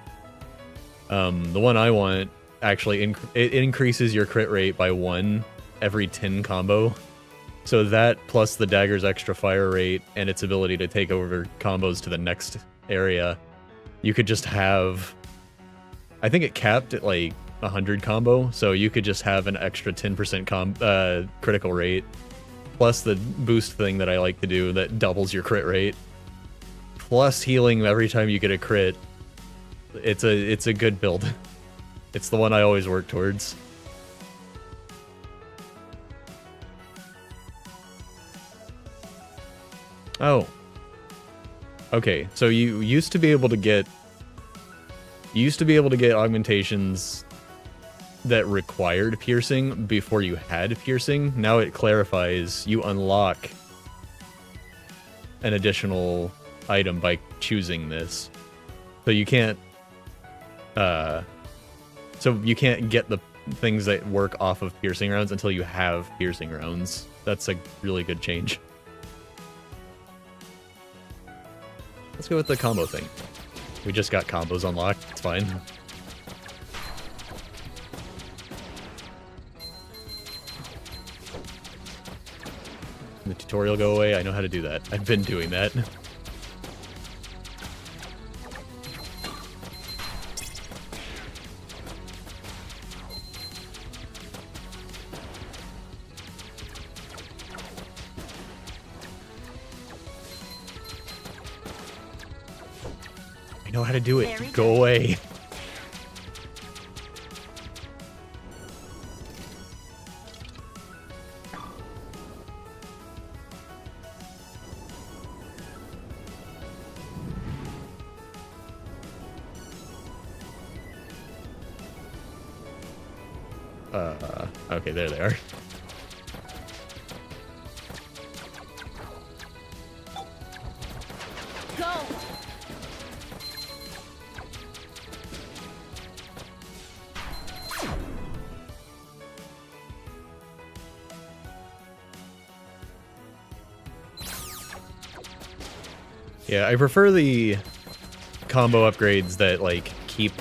The one I want actually it increases your crit rate by 1 every 10 combo. So that plus the dagger's extra fire rate and its ability to take over combos to the next area, you could just have, I think it capped at like 100 combo, so you could just have an extra 10% critical rate, plus the boost thing that I like to do that doubles your crit rate, plus healing every time you get a crit. It's a good build. It's the one I always work towards. Oh. Okay, so you used to be able to get augmentations that required piercing before you had piercing. Now it clarifies you unlock an additional item by choosing this. So you can't get the things that work off of piercing rounds until you have piercing rounds. That's a really good change. Let's go with the combo thing. We just got combos unlocked. It's fine. The tutorial go away. I know how to do that. I've been doing that. I know how to do it. Go away. Okay, there they are. Go! Yeah, I prefer the combo upgrades that, like, keep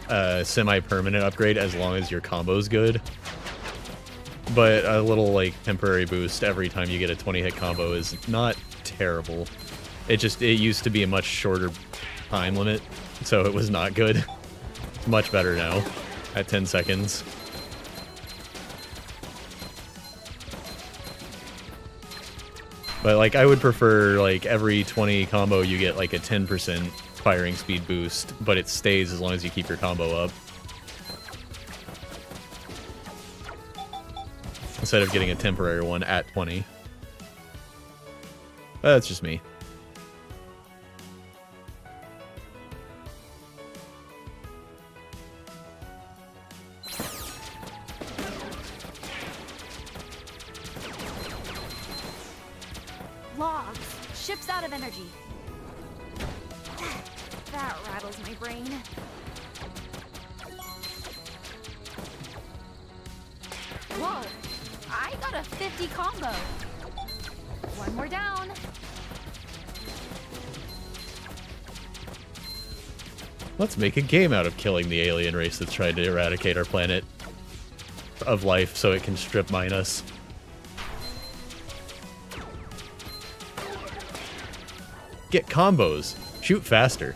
a semi-permanent upgrade as long as your combo's good. But a little, like, temporary boost every time you get a 20-hit combo is not terrible. It used to be a much shorter time limit, so it was not good. Much better now, at 10 seconds. But, like, I would prefer, like, every 20 combo you get, like, a 10% firing speed boost, but it stays as long as you keep your combo up. Instead of getting a temporary one at 20. That's just me. Logs. Ship's out of energy. That rattles my brain. Whoa! I got a 50 combo. One more down. Let's make a game out of killing the alien race that's tried to eradicate our planet of life so it can strip mine us. Get combos. Shoot faster.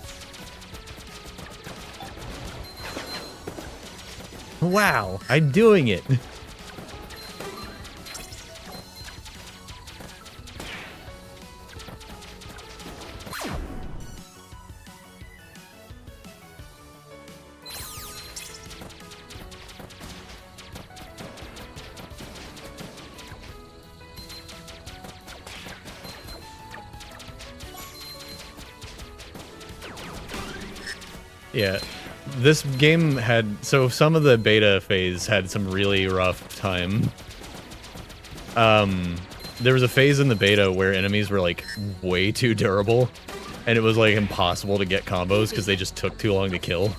Wow, I'm doing it. Yeah, this game had, so some of the beta phase had some really rough time. There was a phase in the beta where enemies were like way too durable, and it was like impossible to get combos because they just took too long to kill.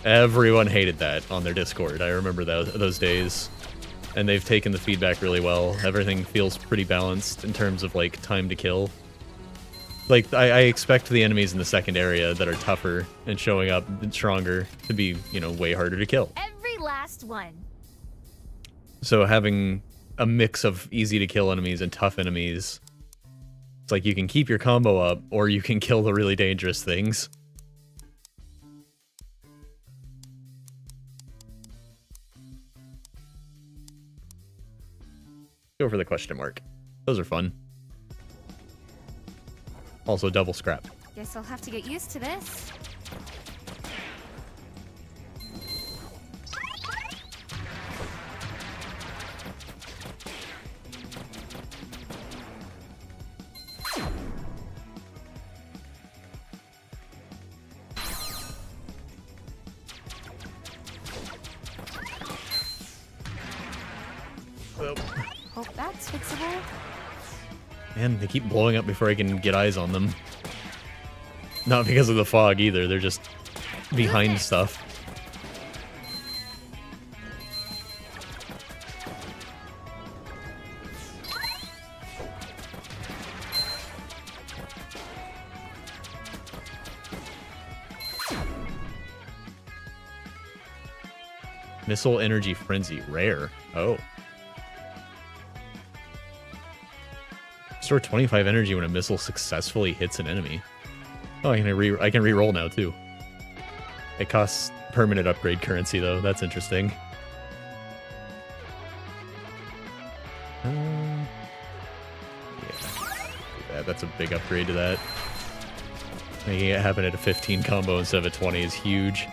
Everyone hated that on their Discord. I remember those days. And they've taken the feedback really well. Everything feels pretty balanced in terms of like time to kill. Like, I expect the enemies in the second area that are tougher and showing up stronger to be, you know, way harder to kill. Every last one. So having a mix of easy to kill enemies and tough enemies, it's like you can keep your combo up or you can kill the really dangerous things. Go for the question mark. Those are fun. Also double scrap. Guess I'll have to get used to this. Hope that's fixable. Man, they keep blowing up before I can get eyes on them. Not because of the fog either, they're just behind stuff. Missile Energy Frenzy, rare. Oh. Restore 25 energy when a missile successfully hits an enemy. Oh, I can re-roll now too. It costs permanent upgrade currency though. That's interesting. Yeah, that's a big upgrade to that. Making it happen at a 15 combo instead of a 20 is huge.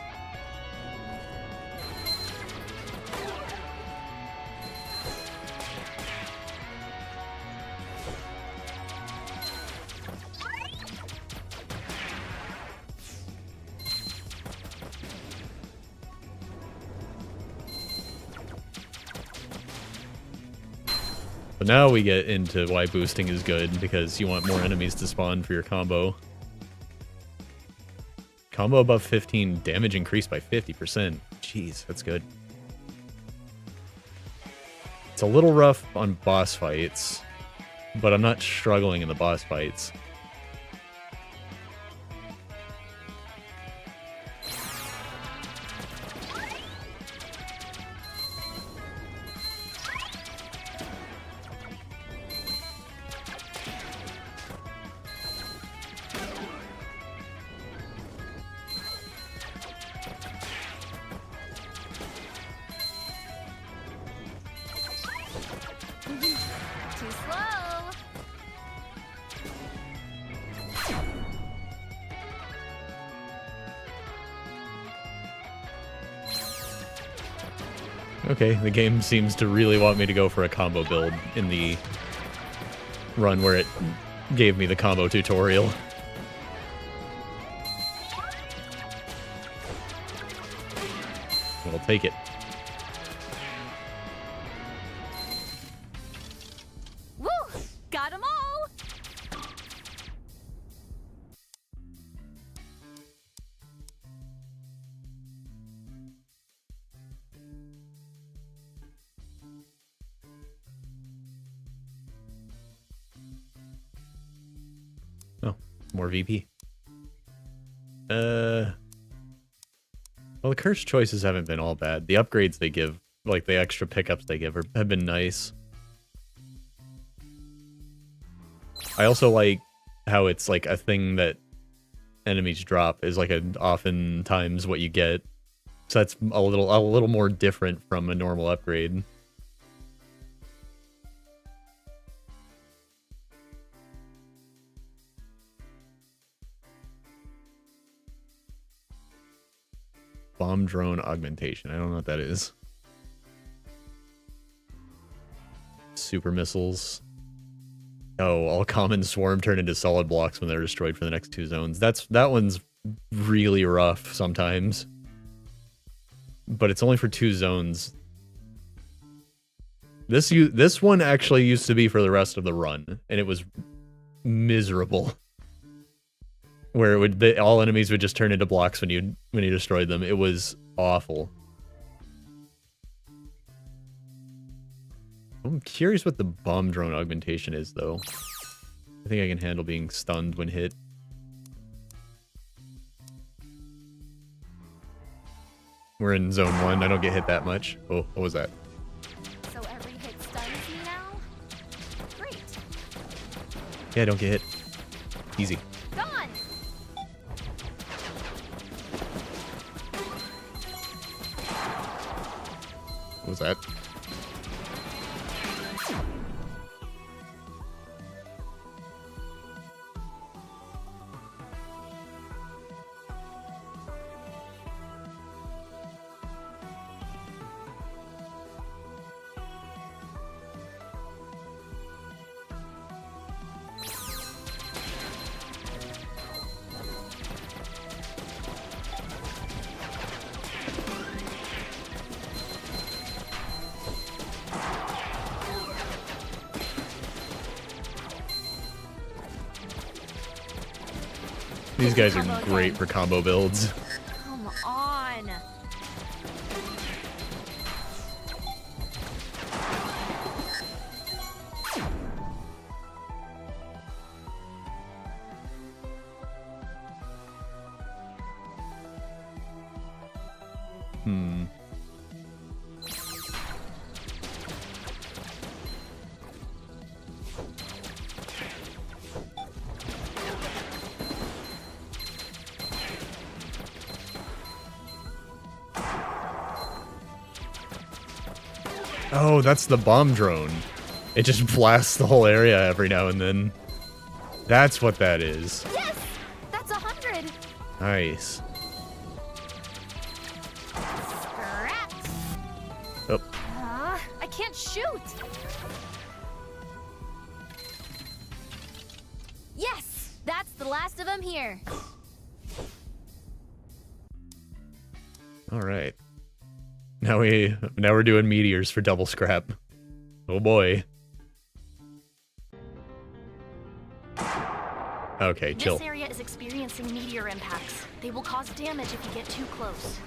But now we get into why boosting is good, because you want more enemies to spawn for your combo. Combo above 15, damage increased by 50%. Jeez, that's good. It's a little rough on boss fights, but I'm not struggling in the boss fights. Too slow. Okay, the game seems to really want me to go for a combo build in the run where it gave me the combo tutorial. I'll take it. Woo! Got 'em all! Oh, more VP. Well, the curse choices haven't been all bad. The upgrades they give, like the extra pickups they give, have been nice. I also like how it's like a thing that enemies drop is like oftentimes what you get. So that's a little more different from a normal upgrade. Bomb drone augmentation. I don't know what that is. Super missiles. Oh, all common swarm turn into solid blocks when they're destroyed for the next 2 zones. That one's really rough sometimes. But it's only for 2 zones. This one actually used to be for the rest of the run, and it was miserable. Where it would all enemies would just turn into blocks when you destroyed them. It was awful. I'm curious what the bomb drone augmentation is, though. I think I can handle being stunned when hit. We're in zone 1. I don't get hit that much. Oh, what was that? So every hit stuns me now? Great. Yeah, I don't get hit. Easy. Gone! What was that? These guys are great for combo builds. Come on. Oh, that's the bomb drone. It just blasts the whole area every now and then. That's what that is. Yes! That's 100! Nice. Scrapped! Oh, I can't shoot! Yes! That's the last of them here. all right. Now we're doing meteors for double scrap. Oh boy. Okay, chill. This area is experiencing meteor impacts. They will cause damage if you get too close.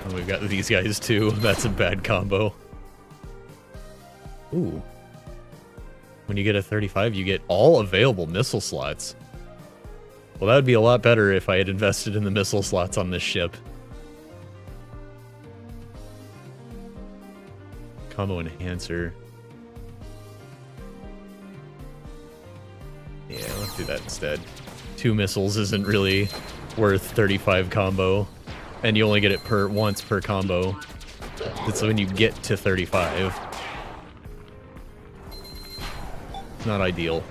And we've got these guys too. That's a bad combo. Ooh. When you get a 35, you get all available missile slots. Well, that would be a lot better if I had invested in the missile slots on this ship. Combo enhancer. Yeah, let's do that instead. 2 missiles isn't really worth 35 combo. And you only get it once per combo. That's when you get to 35. Not ideal.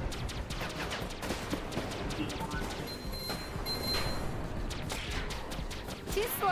Too slow.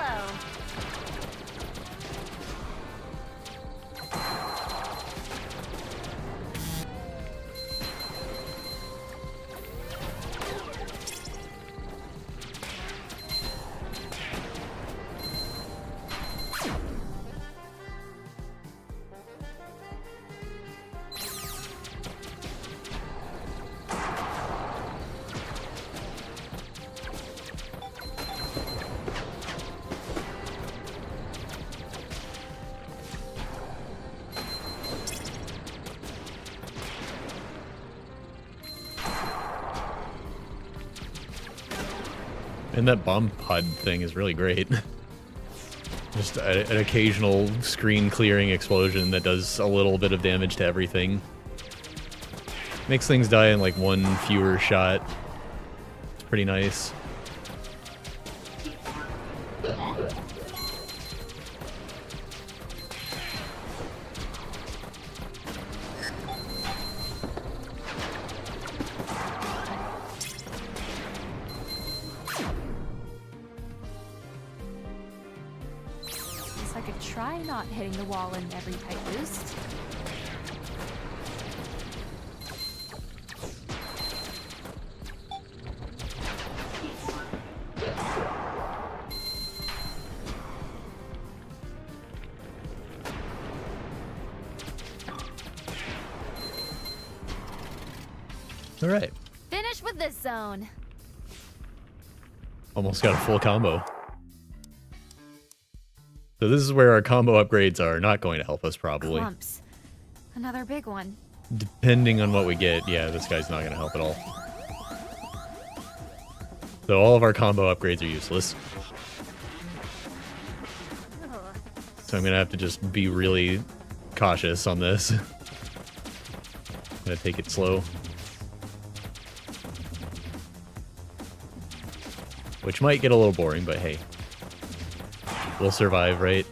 And that bomb pod thing is really great. Just an occasional screen clearing explosion that does a little bit of damage to everything. Makes things die in like 1 fewer shot. It's pretty nice. I could try not hitting the wall in every type boost. All right. Finish with this zone. Almost got a full combo. So this is where our combo upgrades are not going to help us, probably. Clumps. Another big one. Depending on what we get, yeah, this guy's not going to help at all. So all of our combo upgrades are useless. So I'm going to have to just be really cautious on this. I'm going to take it slow. Which might get a little boring, but hey. We'll survive, right?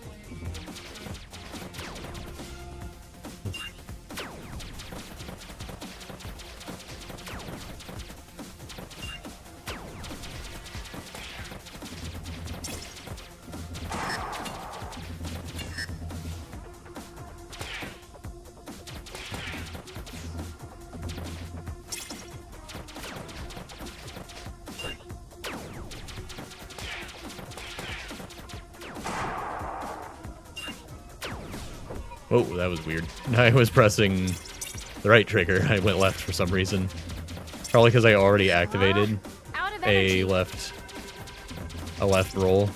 Oh, that was weird. I was pressing the right trigger. I went left for some reason. Probably because I already activated a left roll.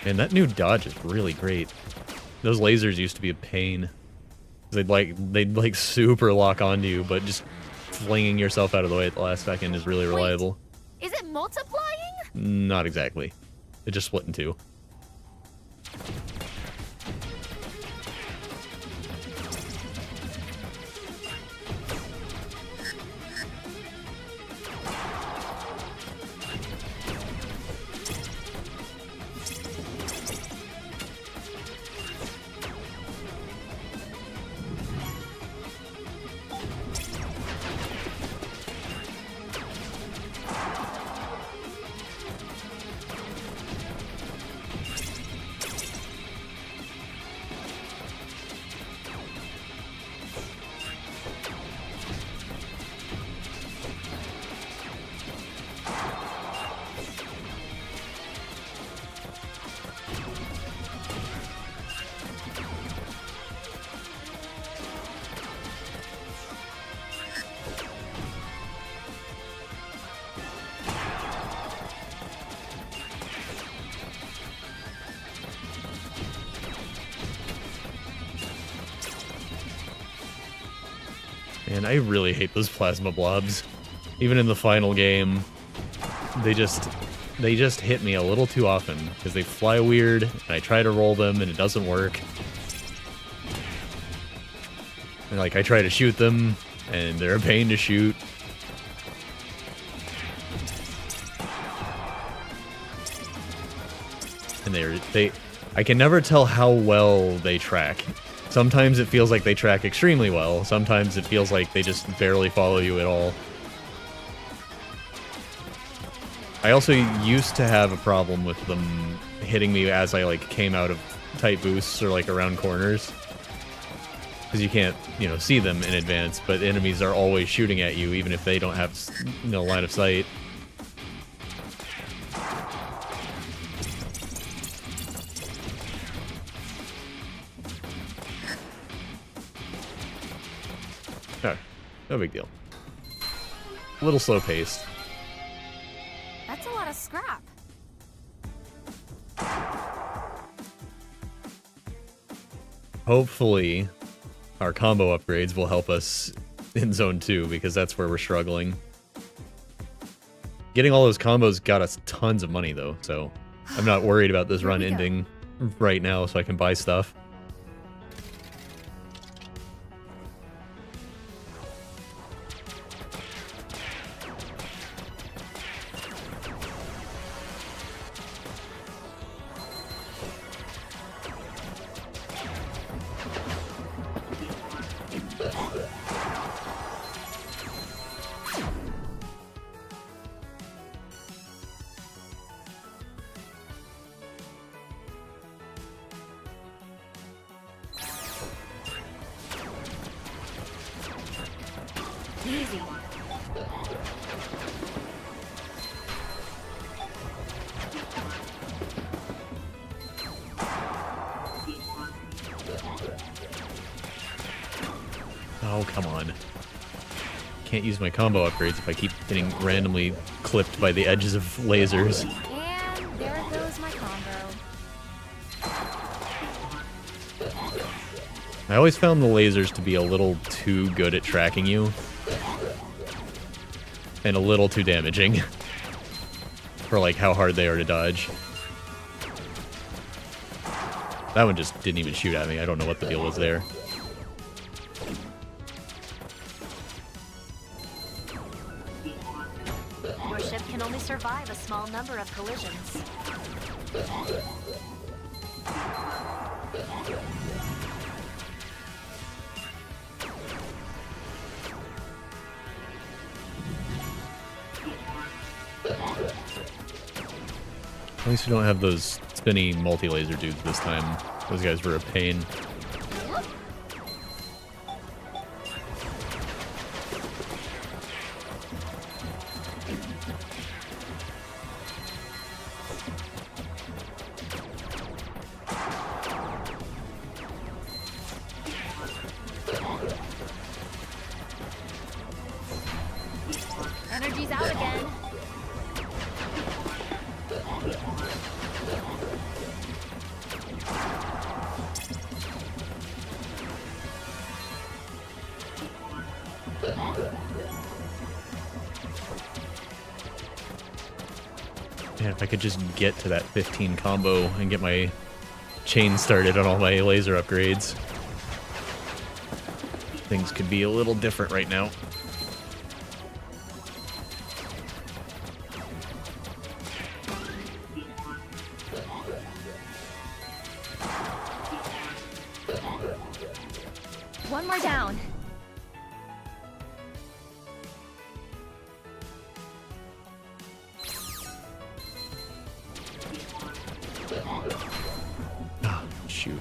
And that new dodge is really great. Those lasers used to be a pain. They'd like super lock onto you, but just flinging yourself out of the way at the last second is really reliable. Wait, is it multiplying? Not exactly. It just split in two. And I really hate those plasma blobs. Even in the final game, they just hit me a little too often because they fly weird and I try to roll them and it doesn't work. And like I try to shoot them and they're a pain to shoot. And I can never tell how well they track. Sometimes it feels like they track extremely well. Sometimes it feels like they just barely follow you at all. I also used to have a problem with them hitting me as I like came out of tight boosts or like around corners. Because you can't, see them in advance, but enemies are always shooting at you even if they don't have, line of sight. No big deal. A little slow paced. That's a lot of scrap. Hopefully, our combo upgrades will help us in Zone 2, because that's where we're struggling. Getting all those combos got us tons of money, though, so I'm not worried about this run ending right now so I can buy stuff. Oh, come on. Can't use my combo upgrades if I keep getting randomly clipped by the edges of lasers. And there goes my combo. I always found the lasers to be a little too good at tracking you. And a little too damaging. For like how hard they are to dodge. That one just didn't even shoot at me. I don't know what the deal was there. Your ship can only survive a small number of collisions. At least we don't have those spinny multi-laser dudes this time. Those guys were a pain. Energy's out again. Man, if I could just get to that 15 combo and get my chain started on all my laser upgrades. Things could be a little different right now. One more down. Ah, shoot.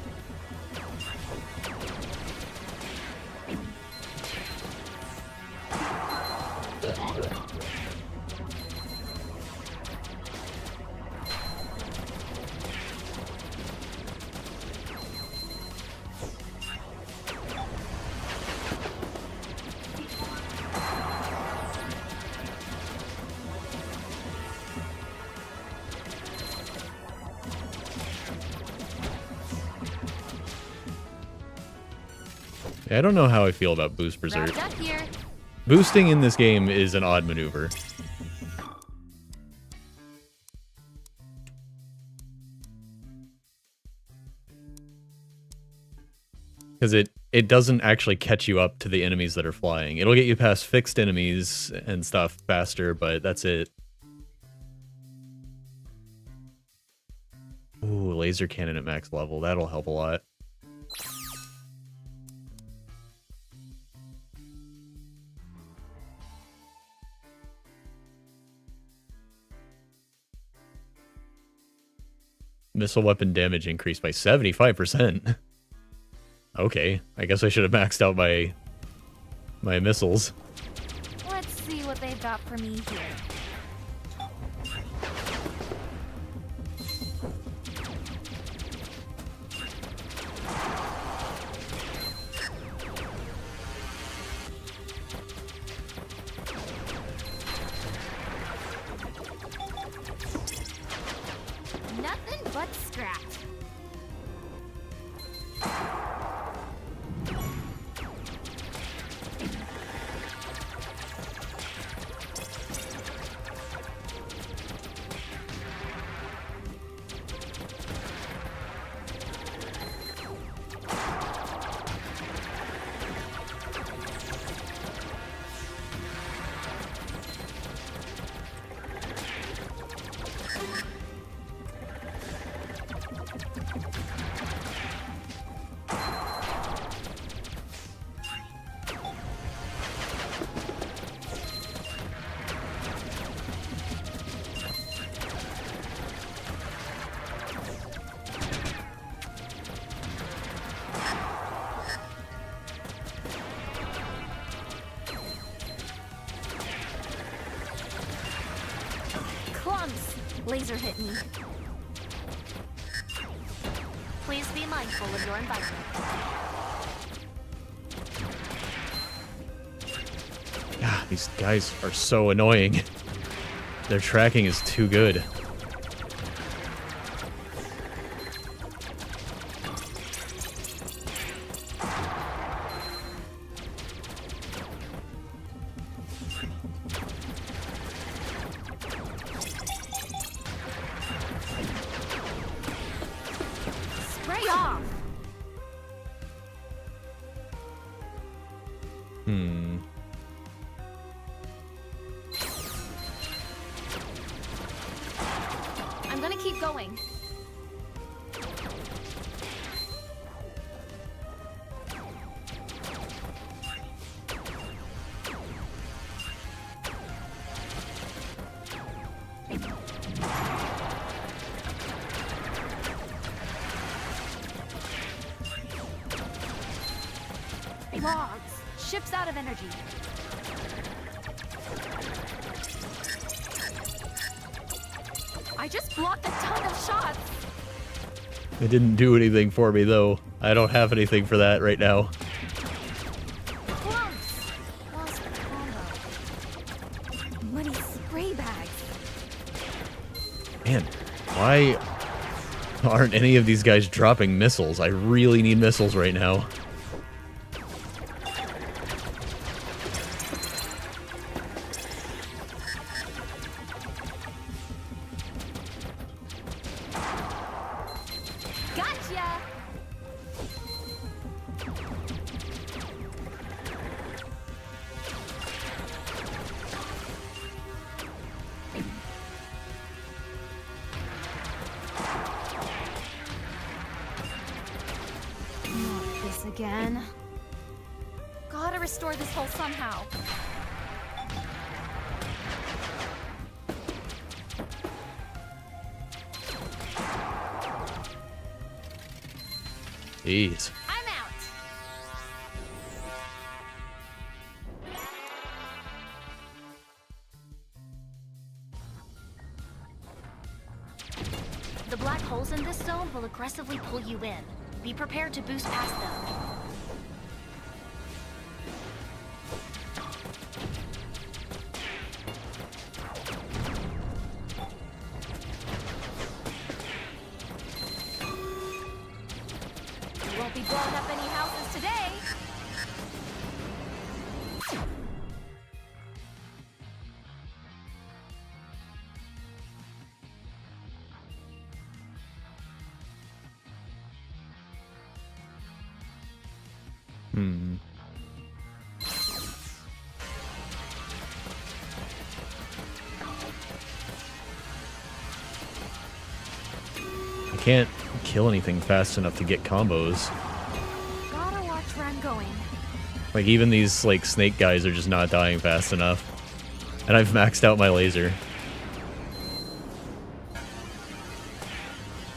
I don't know how I feel about Boost Berserk. Wrapped up here. Boosting in this game is an odd maneuver. Because it doesn't actually catch you up to the enemies that are flying. It'll get you past fixed enemies and stuff faster, but that's it. Ooh, laser cannon at max level. That'll help a lot. Missile weapon damage increased by 75%. Okay, I guess I should have maxed out my missiles. Let's see what they've got for me here. Nothing but scrap. Clumps! Laser hit me. Please be mindful of your environment. God, these guys are so annoying. Their tracking is too good. Spray off! I'm gonna keep going. Logs. Ship's out of energy. I just blocked a ton of shots. It didn't do anything for me, though. I don't have anything for that right now. Clumps. Lost combo. Money spray bags. Man, why aren't any of these guys dropping missiles? I really need missiles right now. Gotcha! Not this again. Gotta restore this hole somehow. Jeez. I'm out. The black holes in this zone will aggressively pull you in. Be prepared to boost past them. You won't be blowing up any houses today. I can't kill anything fast enough to get combos. Gotta watch where I'm going. Like, even these, like, snake guys are just not dying fast enough. And I've maxed out my laser.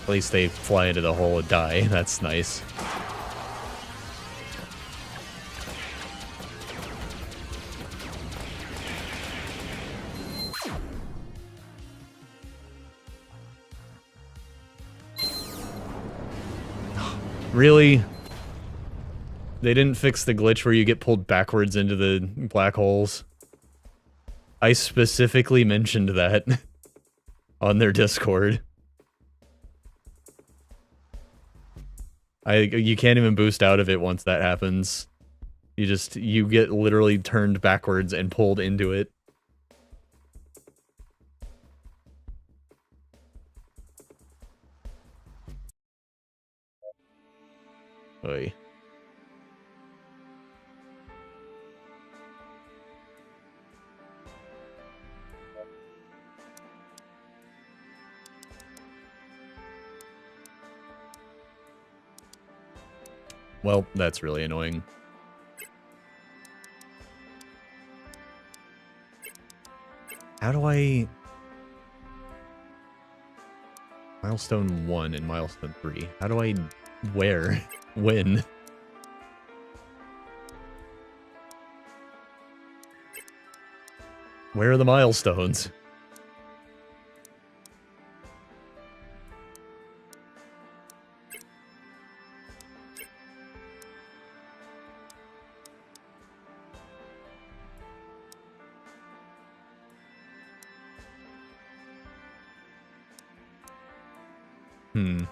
At least they fly into the hole and die. That's nice. Really? They didn't fix the glitch where you get pulled backwards into the black holes? I specifically mentioned that on their Discord. You can't even boost out of it once that happens. You get literally turned backwards and pulled into it. Oy. Well, that's really annoying. How do I... Milestone 1 and Milestone 3. How do I... Where? When? Where are the milestones? Hmm.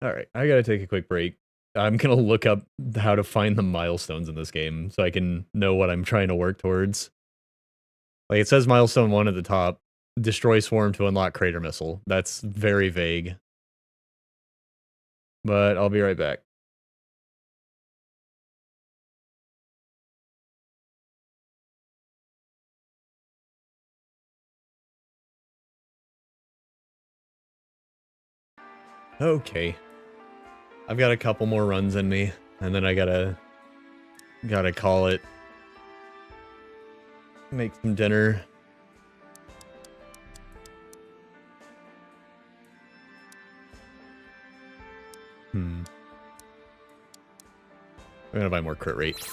Alright, I gotta take a quick break. I'm gonna look up how to find the milestones in this game so I can know what I'm trying to work towards. Like, it says milestone 1 at the top. Destroy swarm to unlock crater missile. That's very vague. But I'll be right back. Okay. I've got a couple more runs in me, and then I gotta call it. Make some dinner. I'm gonna buy more crit rate.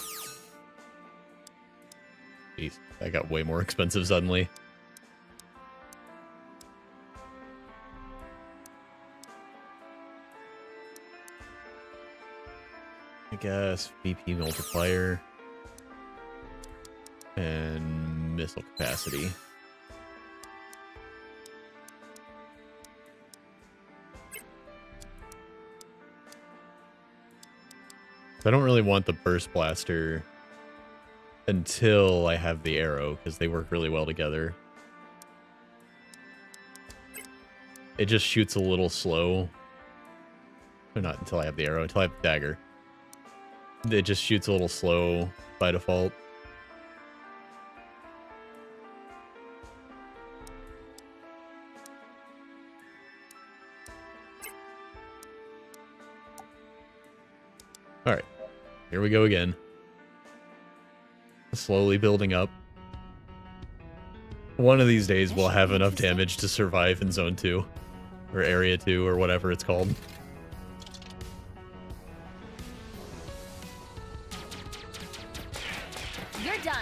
Jeez, that got way more expensive suddenly. I guess VP multiplier and missile capacity. I don't really want the burst blaster until I have the arrow, because they work really well together. It just shoots a little slow. Or not until I have the arrow, until I have the dagger. It just shoots a little slow by default. Alright, here we go again. Slowly building up. One of these days we'll have enough damage to survive in Zone 2. Or Area 2, or whatever it's called. You're done.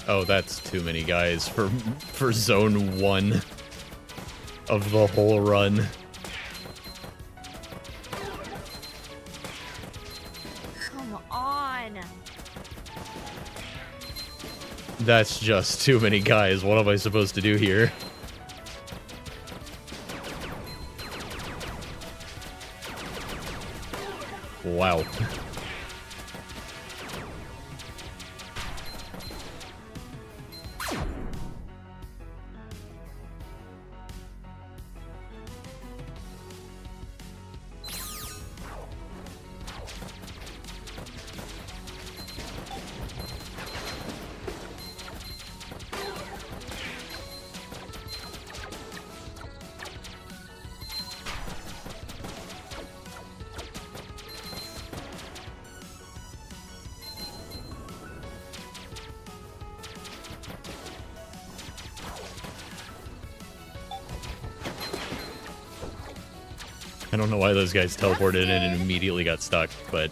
Oh, that's too many guys for Zone 1 of the whole run. Come on. That's just too many guys. What am I supposed to do here? Wow. I don't know why those guys teleported in and immediately got stuck, but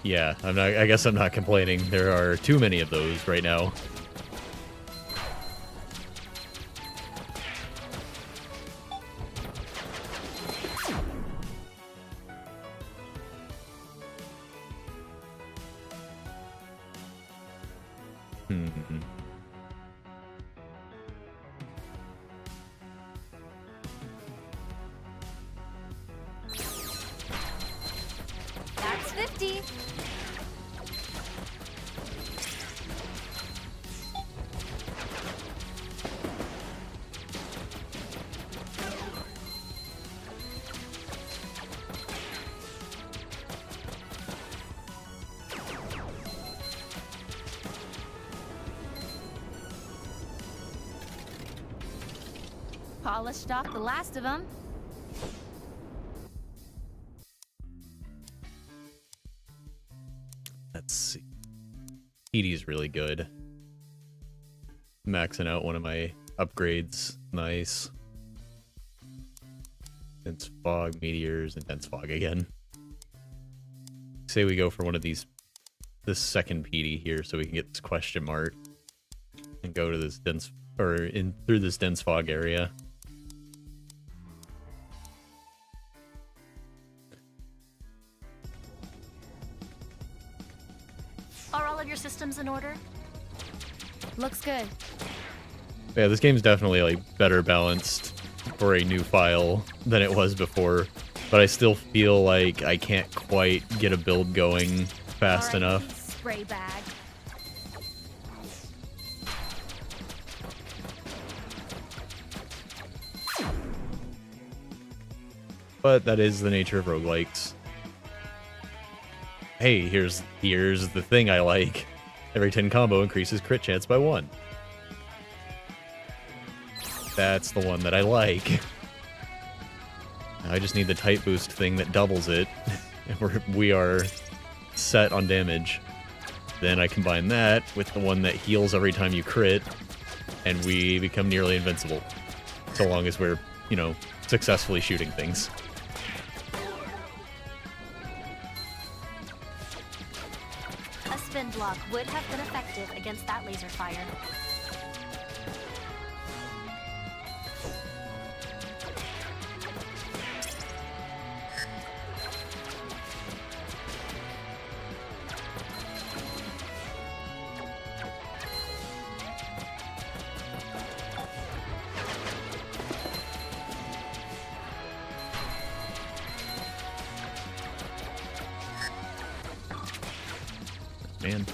yeah, I guess I'm not complaining. There are too many of those right now. That's 50. Polished off the last of them. Let's see. PD's really good. Maxing out one of my upgrades. Nice. Dense fog, meteors, and dense fog again. Say we go for one of these, this second PD here, so we can get this question mark and go to this dense, or in through this dense fog area. Are all of your systems in order? Looks good. Yeah, this game's definitely like better balanced for a new file than it was before, but I still feel like I can't quite get a build going fast enough. Spray bag. But that is the nature of roguelikes. Hey, here's the thing I like. Every 10 combo increases crit chance by 1. That's the one that I like. Now I just need the type boost thing that doubles it. And we are set on damage. Then I combine that with the one that heals every time you crit, and we become nearly invincible. So long as we're, you know, successfully shooting things. A spin block would have been effective against that laser fire. Man.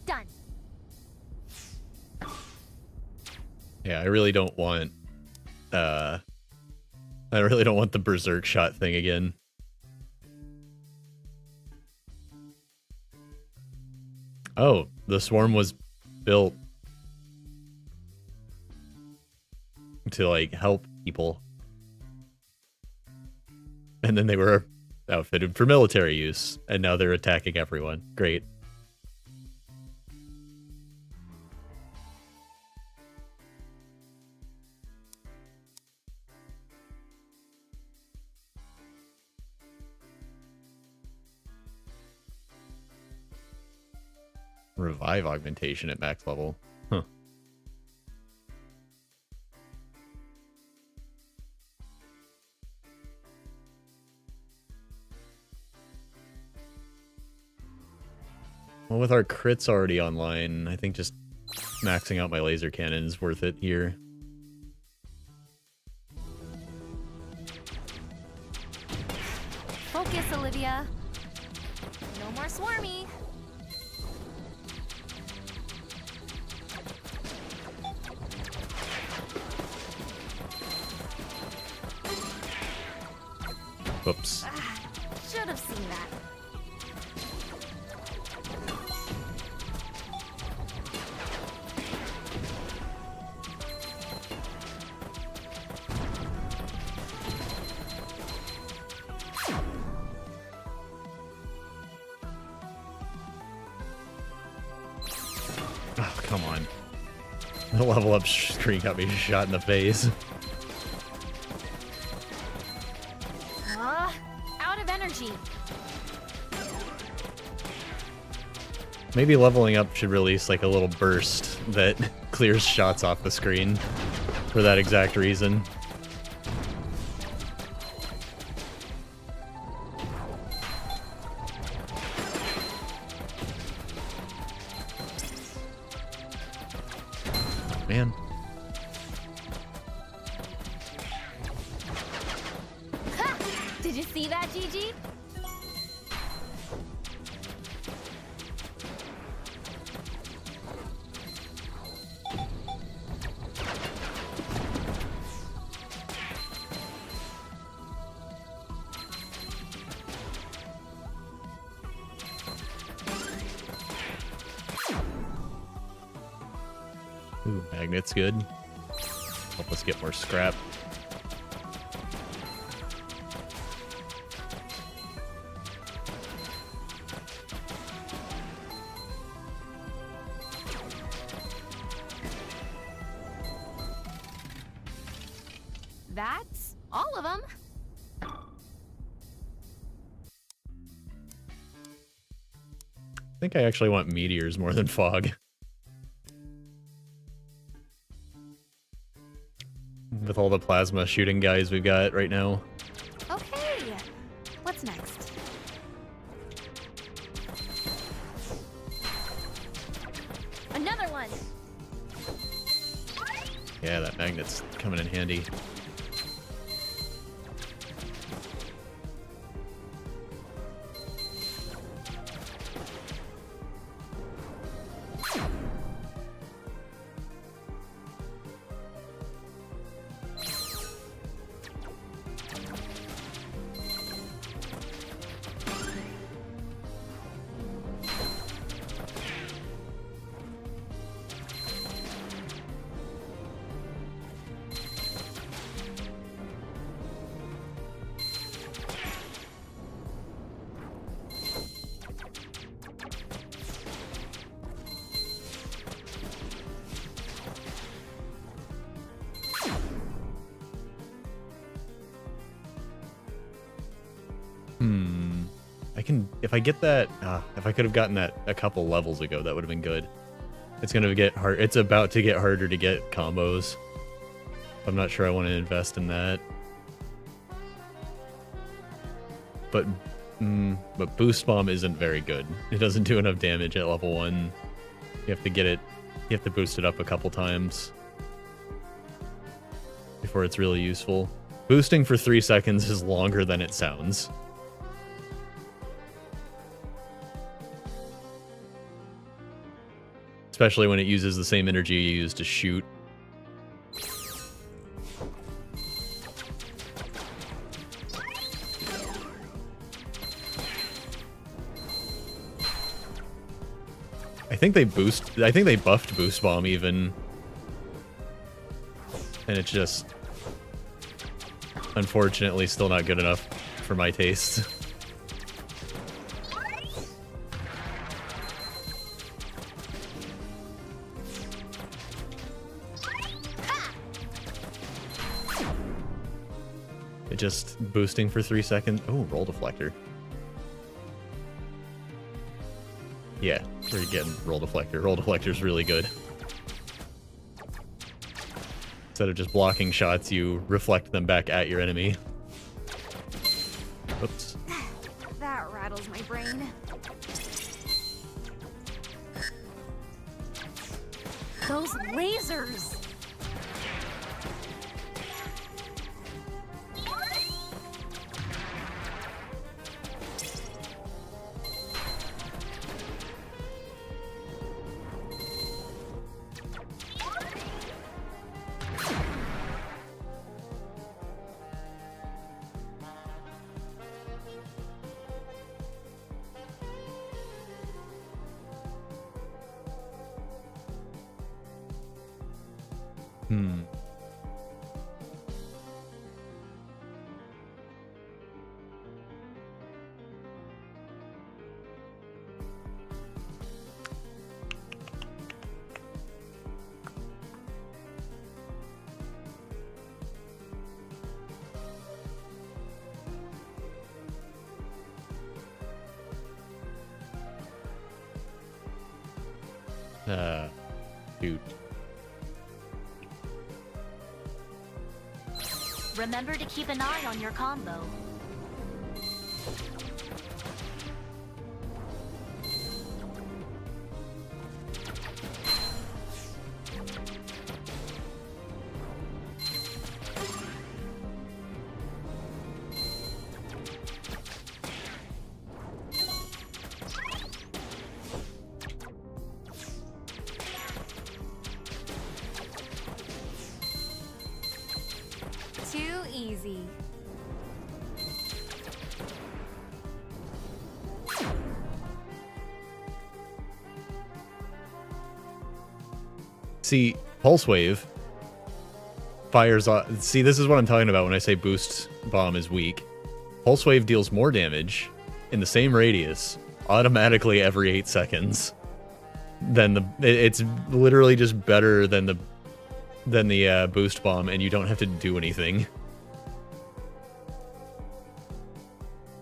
Done. Yeah, I really don't want the berserk shot thing again. Oh, the swarm was built to like help people. And then they were outfitted for military use, and now they're attacking everyone. Great. Revive augmentation at max level. Huh. Well, with our crits already online, I think just maxing out my laser cannon is worth it here. Focus, Olivia. No more swarmy. Whoops. Should have seen that. Oh, come on. The level up screen got me shot in the face. Out of energy. Maybe leveling up should release like a little burst that clears shots off the screen for that exact reason. Man. you see that, Gigi? Ooh, magnet's good. Help us get more scrap. That's all of them. I think I actually want meteors more than fog. With all the plasma shooting guys we've got right now. Okay, what's next? Another one. Yeah, that magnet's coming in handy. If I get that, if I could have gotten that a couple levels ago, that would have been good. It's gonna get hard. It's about to get harder to get combos. I'm not sure I want to invest in that. But Boost Bomb isn't very good. It doesn't do enough damage at level 1. You have to get it. You have to boost it up a couple times before it's really useful. Boosting for 3 seconds is longer than it sounds. Especially when it uses the same energy you use to shoot. I think they buffed Boost Bomb even. And it's just unfortunately still not good enough for my taste. Just boosting for 3 seconds. Oh, roll deflector. Yeah, we're getting roll deflector. Roll deflector's really good. Instead of just blocking shots, you reflect them back at your enemy. Oops. That rattles my brain. Those lasers! Dude. Remember to keep an eye on your combo. Too easy. See, Pulse Wave fires off. See, this is what I'm talking about when I say Boost Bomb is weak. Pulse Wave deals more damage in the same radius automatically every 8 seconds than the. It's literally just better than the Boost Bomb, and you don't have to do anything.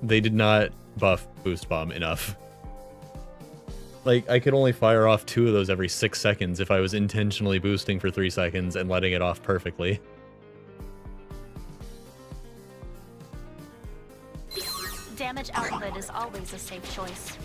They did not buff Boost Bomb enough. Like, I could only fire off 2 of those every 6 seconds if I was intentionally boosting for 3 seconds and letting it off perfectly. Damage output is always a safe choice.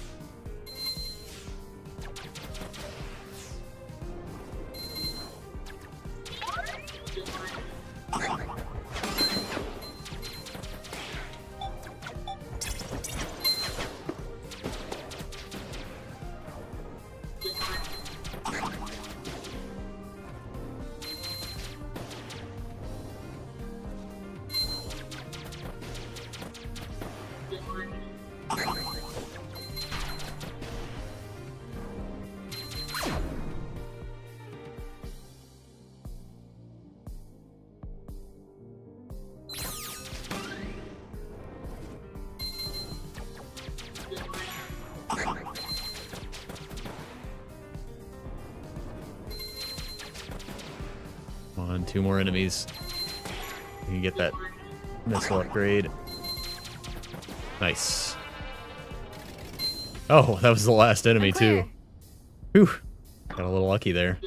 Come on, 2 more enemies. You can get that missile upgrade. Nice. Oh, that was the last enemy too. Whew. Got a little lucky there.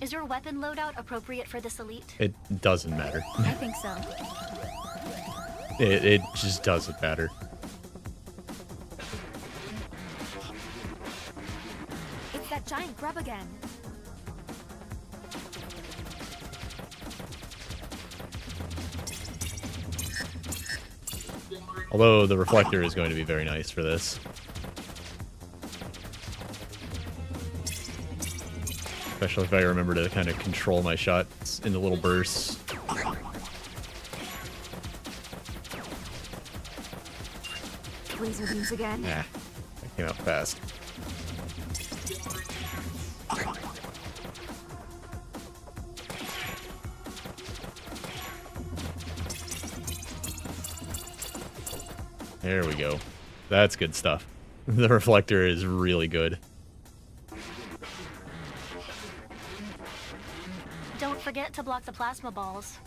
Is your weapon loadout appropriate for this elite? It doesn't matter. I think so. It just doesn't matter. It's that giant grub again. Although the reflector is going to be very nice for this. Especially if I remember to kind of control my shots into little bursts. Laser beams again. Nah, that came out fast. There we go. That's good stuff. The reflector is really good. Don't forget to block the plasma balls.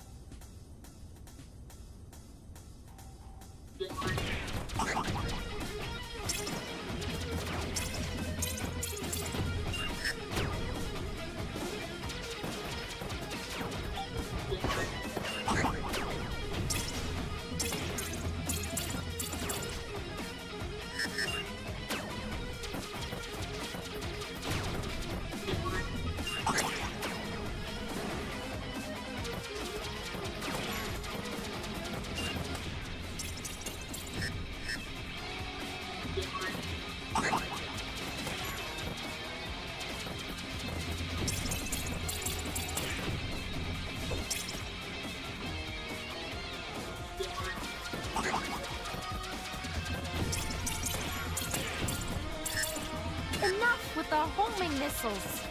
Enough with the homing missiles.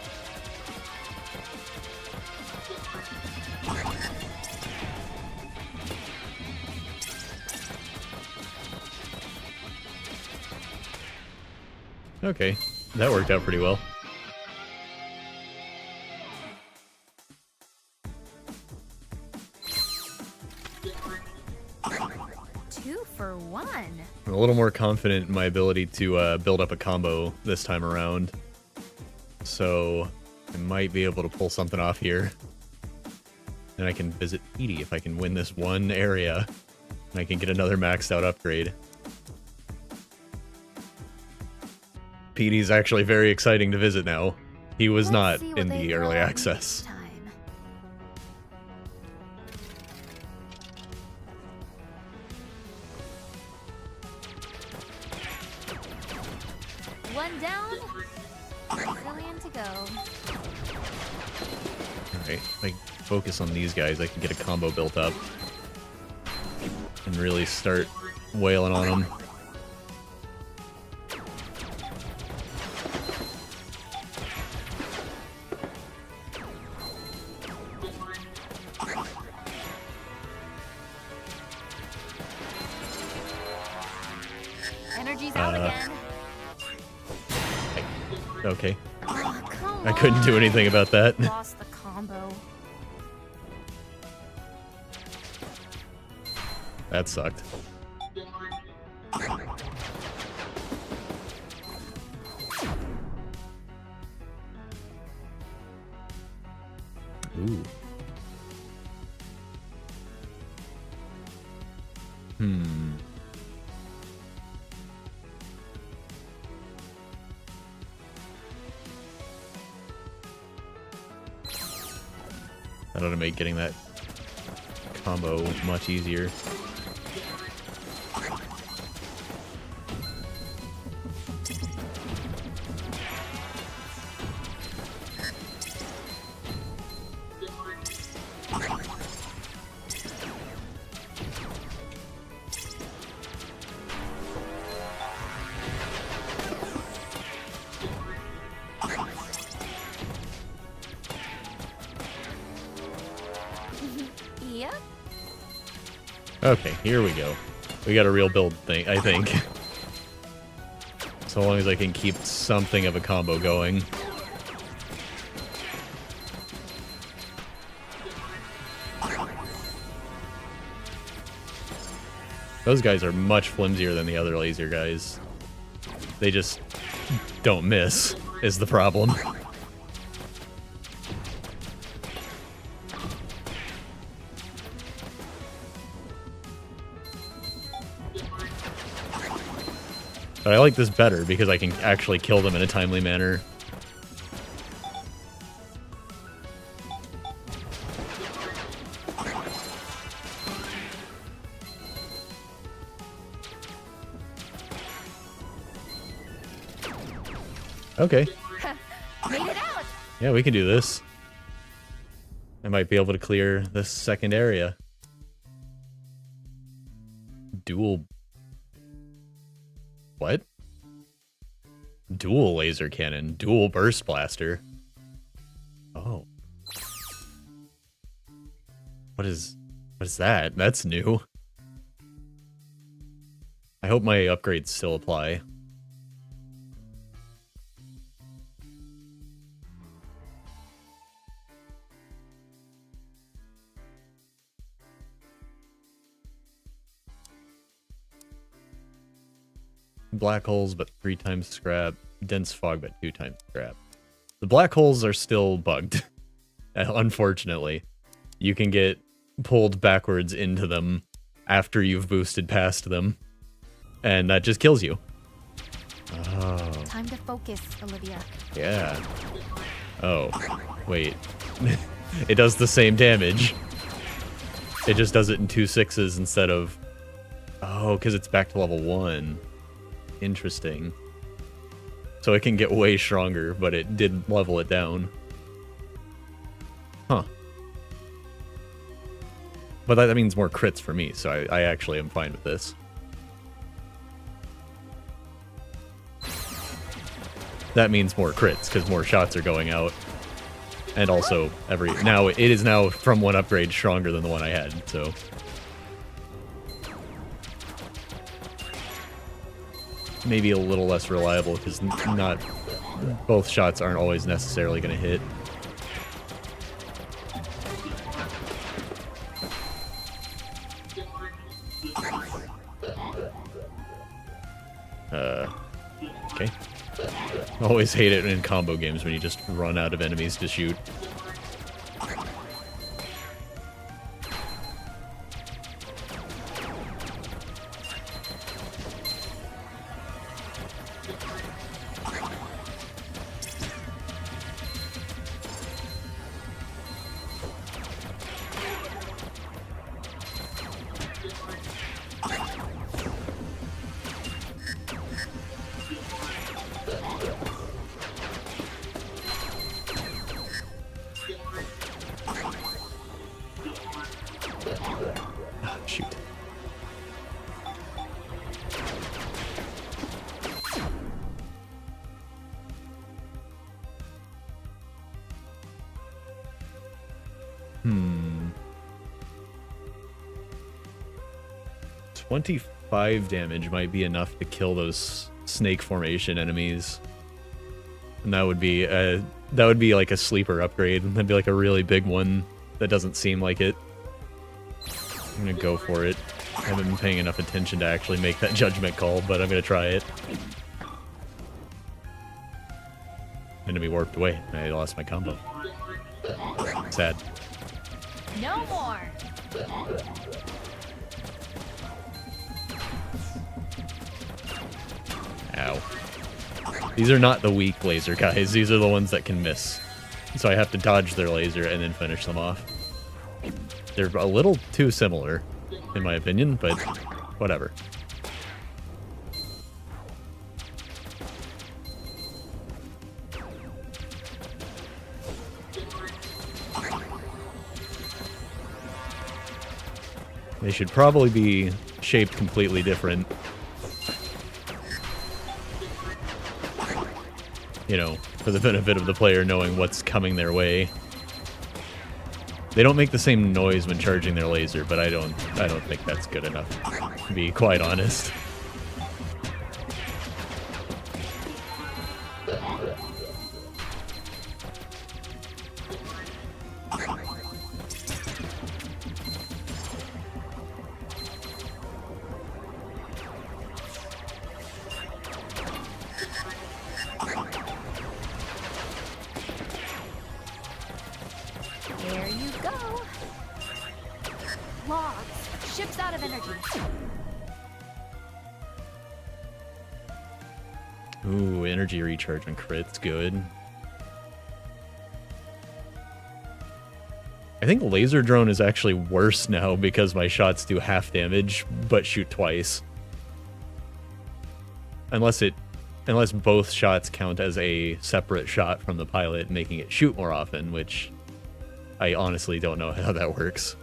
Okay, that worked out pretty well. Two for one. I'm a little more confident in my ability to build up a combo this time around. So I might be able to pull something off here. And I can visit Petey if I can win this one area. And I can get another maxed out upgrade. Petey's actually very exciting to visit now. He was Let's not see what in they the throw early at me access. this time. One down. Brilliant to go. Alright, if I focus on these guys, I can get a combo built up. And really start wailing on them. Energy's out again. Okay. Oh, come I couldn't do anything about that. Lost the combo. That sucked. Ooh. That ought to make getting that combo much easier. Yep. Okay, here we go. We got a real build thing, I think. So long as I can keep something of a combo going. Those guys are much flimsier than the other laser guys. They just don't miss, is the problem. But I like this better because I can actually kill them in a timely manner. Okay. Made it out. Yeah, we can do this. I might be able to clear this second area. Dual... What? Dual laser cannon. Dual burst blaster. Oh. What is that? That's new. I hope my upgrades still apply. Black holes, but 3 times scrap. Dense fog, but 2 times scrap. The black holes are still bugged. Unfortunately. You can get pulled backwards into them after you've boosted past them. And that just kills you. Oh. Time to focus, Olivia. Yeah. Oh. Wait. It does the same damage. It just does it in 2 6s instead of... Oh, because it's back to level 1. Interesting. So it can get way stronger, but it did level it down. Huh. But that means more crits for me, so I actually am fine with this. That means more crits, because more shots are going out. And also, now it is now from one upgrade stronger than the one I had, so... Maybe a little less reliable, because not both shots aren't always necessarily going to hit. Okay. Always hate it in combo games when you just run out of enemies to shoot. Hmm. 25 damage might be enough to kill those snake formation enemies. And that would be like a sleeper upgrade. That'd be like a really big one that doesn't seem like it. I'm gonna go for it. I haven't been paying enough attention to actually make that judgment call, but I'm gonna try it. Enemy warped away. I lost my combo. Sad. No more. Ow. These are not the weak laser guys. These are the ones that can miss. So I have to dodge their laser and then finish them off. They're a little too similar, in my opinion, but whatever. They should probably be shaped completely different. You know, for the benefit of the player knowing what's coming their way. They don't make the same noise when charging their laser, but I don't think that's good enough, to be quite honest. There you go. Logs. Ship's out of energy. Ooh, energy recharge on crits, good. I think laser drone is actually worse now because my shots do half damage, but shoot twice. Unless both shots count as a separate shot from the pilot, making it shoot more often, which I honestly don't know how that works.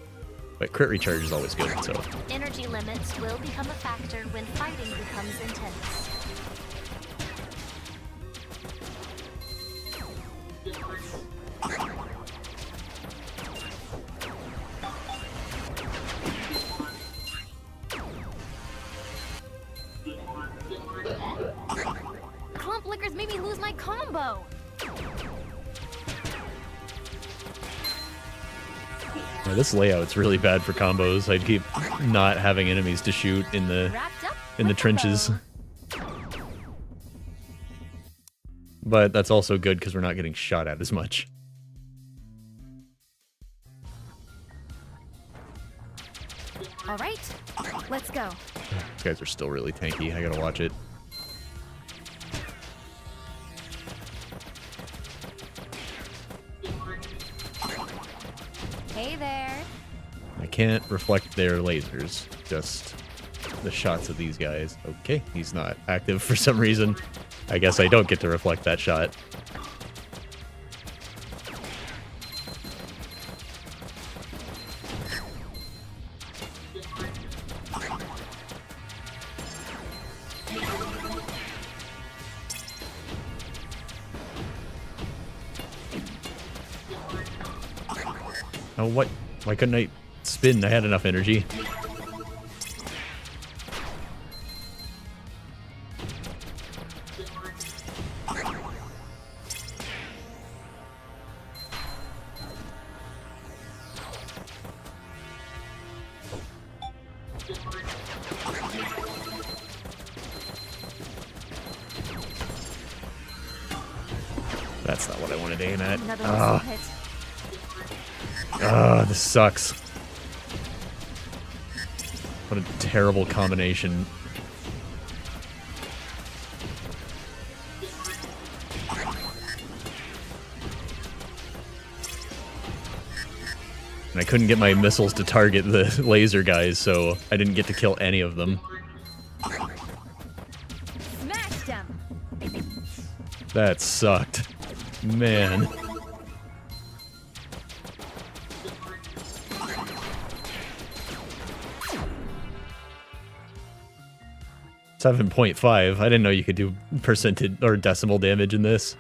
But crit recharge is always good, so. Energy limits will become a factor when fighting becomes intense. Clump lickers made me lose my combo. Yeah, this layout's really bad for combos. I'd keep not having enemies to shoot in the trenches. But that's also good because we're not getting shot at as much. All right, let's go. These guys are still really tanky. I gotta watch it. Hey there. I can't reflect their lasers, just the shots of these guys. Okay, he's not active for some reason. I guess I don't get to reflect that shot. Oh, what? Why couldn't I spin? I had enough energy. That's not what I wanted to aim at. Another missile hit. This sucks. What a terrible combination. And I couldn't get my missiles to target the laser guys, so I didn't get to kill any of them. Smashed him. That sucked. Man. 7.5. I didn't know you could do percentage or decimal damage in this.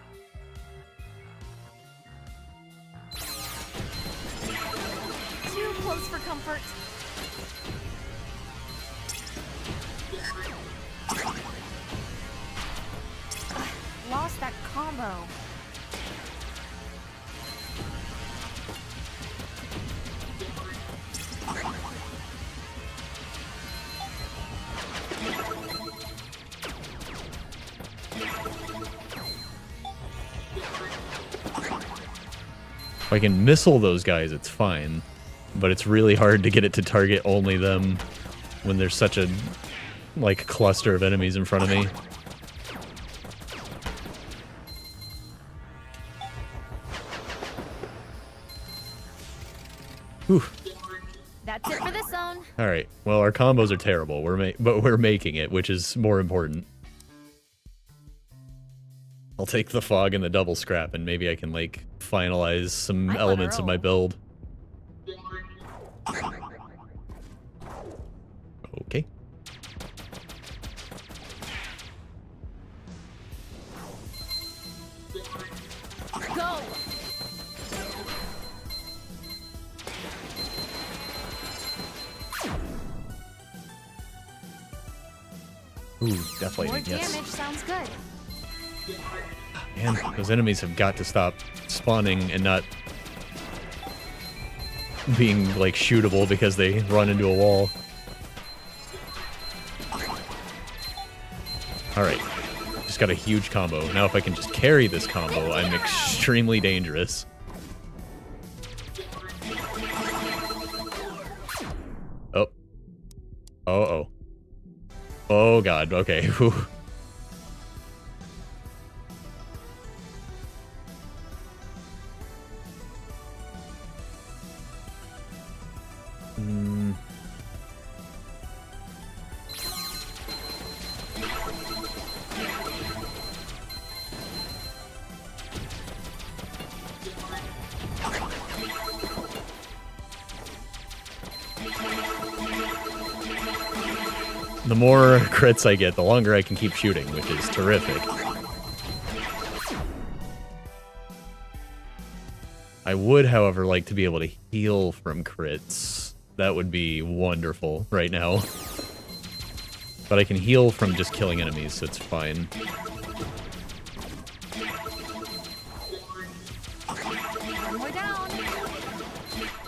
that combo. If I can missile those guys, it's fine. But it's really hard to get it to target only them when there's such a, like, cluster of enemies in front of me. Whew. That's it for this zone. Alright, well, our combos are terrible, but we're making it, which is more important. I'll take the fog and the double scrap, and maybe I can, like, finalize some elements of my build. Okay. Go! Ooh, death More lightning, yes. damage sounds good. Man, those enemies have got to stop spawning and not being, like, shootable because they run into a wall. Alright. Just got a huge combo. Now if I can just carry this combo, I'm extremely dangerous. Oh. Uh-oh. Oh god, okay. Whew. The more crits I get, the longer I can keep shooting, which is terrific. I would, however, like to be able to heal from crits. That would be wonderful right now. But I can heal from just killing enemies, so it's fine. One more down.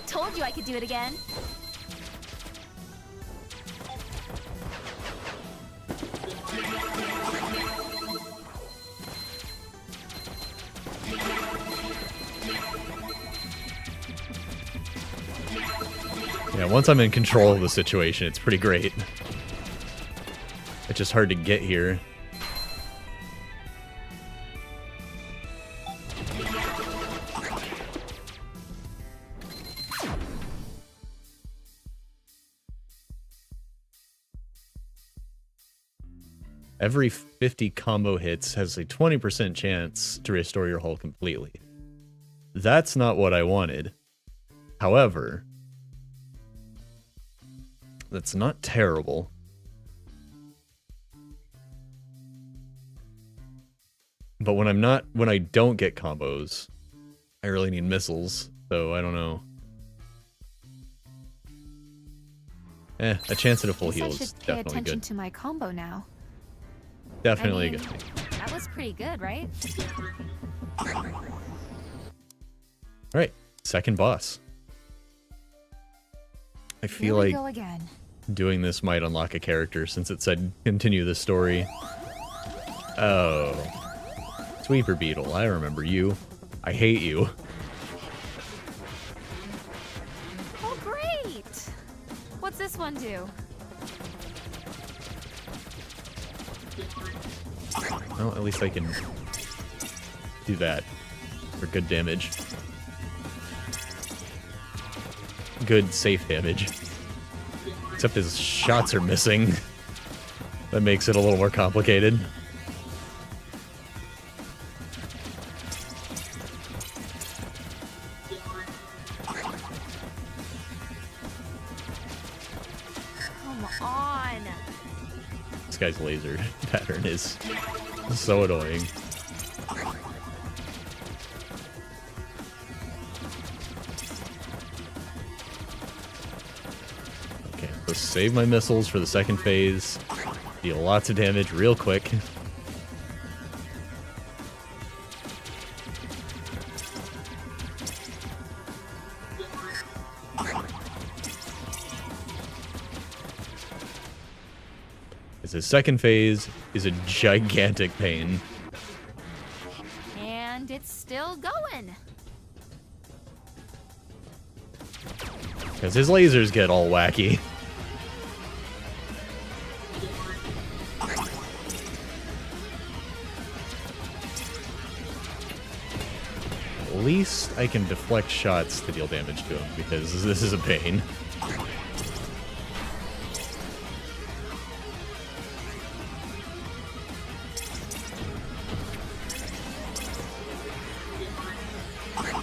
Told you I could do it again. Yeah, once I'm in control of the situation, it's pretty great. It's just hard to get here. Every 50 combo hits has a 20% chance to restore your hull completely. That's not what I wanted. However, that's not terrible. But when I don't get combos, I really need missiles, so I don't know. A chance at a full heal is Guess I should pay definitely attention good. to my combo now. Definitely I mean, a good thing. that was pretty good, right? Alright, second boss. I feel Here we like go again. doing this might unlock a character since it said continue the story. Oh. Sweeper Beetle, I remember you. I hate you. Oh, great! What's this one do? Well, at least I can do that for good damage. Good, safe damage. Except his shots are missing. That makes it a little more complicated. Come on! This guy's laser pattern is so annoying. Okay, so save my missiles for the second phase. Deal lots of damage real quick. Because his second phase is a gigantic pain. And it's still going. Because his lasers get all wacky. At least I can deflect shots to deal damage to him, because this is a pain.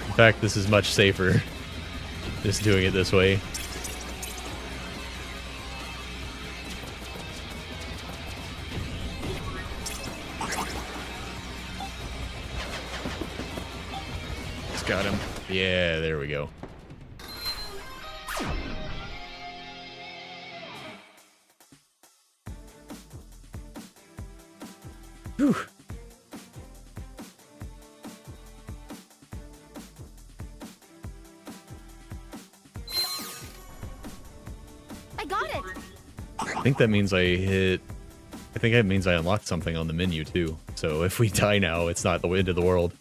In fact, this is much safer, just doing it this way. Just got him. Yeah, there we go. Whew. I got it. I think that means I think that means I unlocked something on the menu too. So if we die now, it's not the end of the world.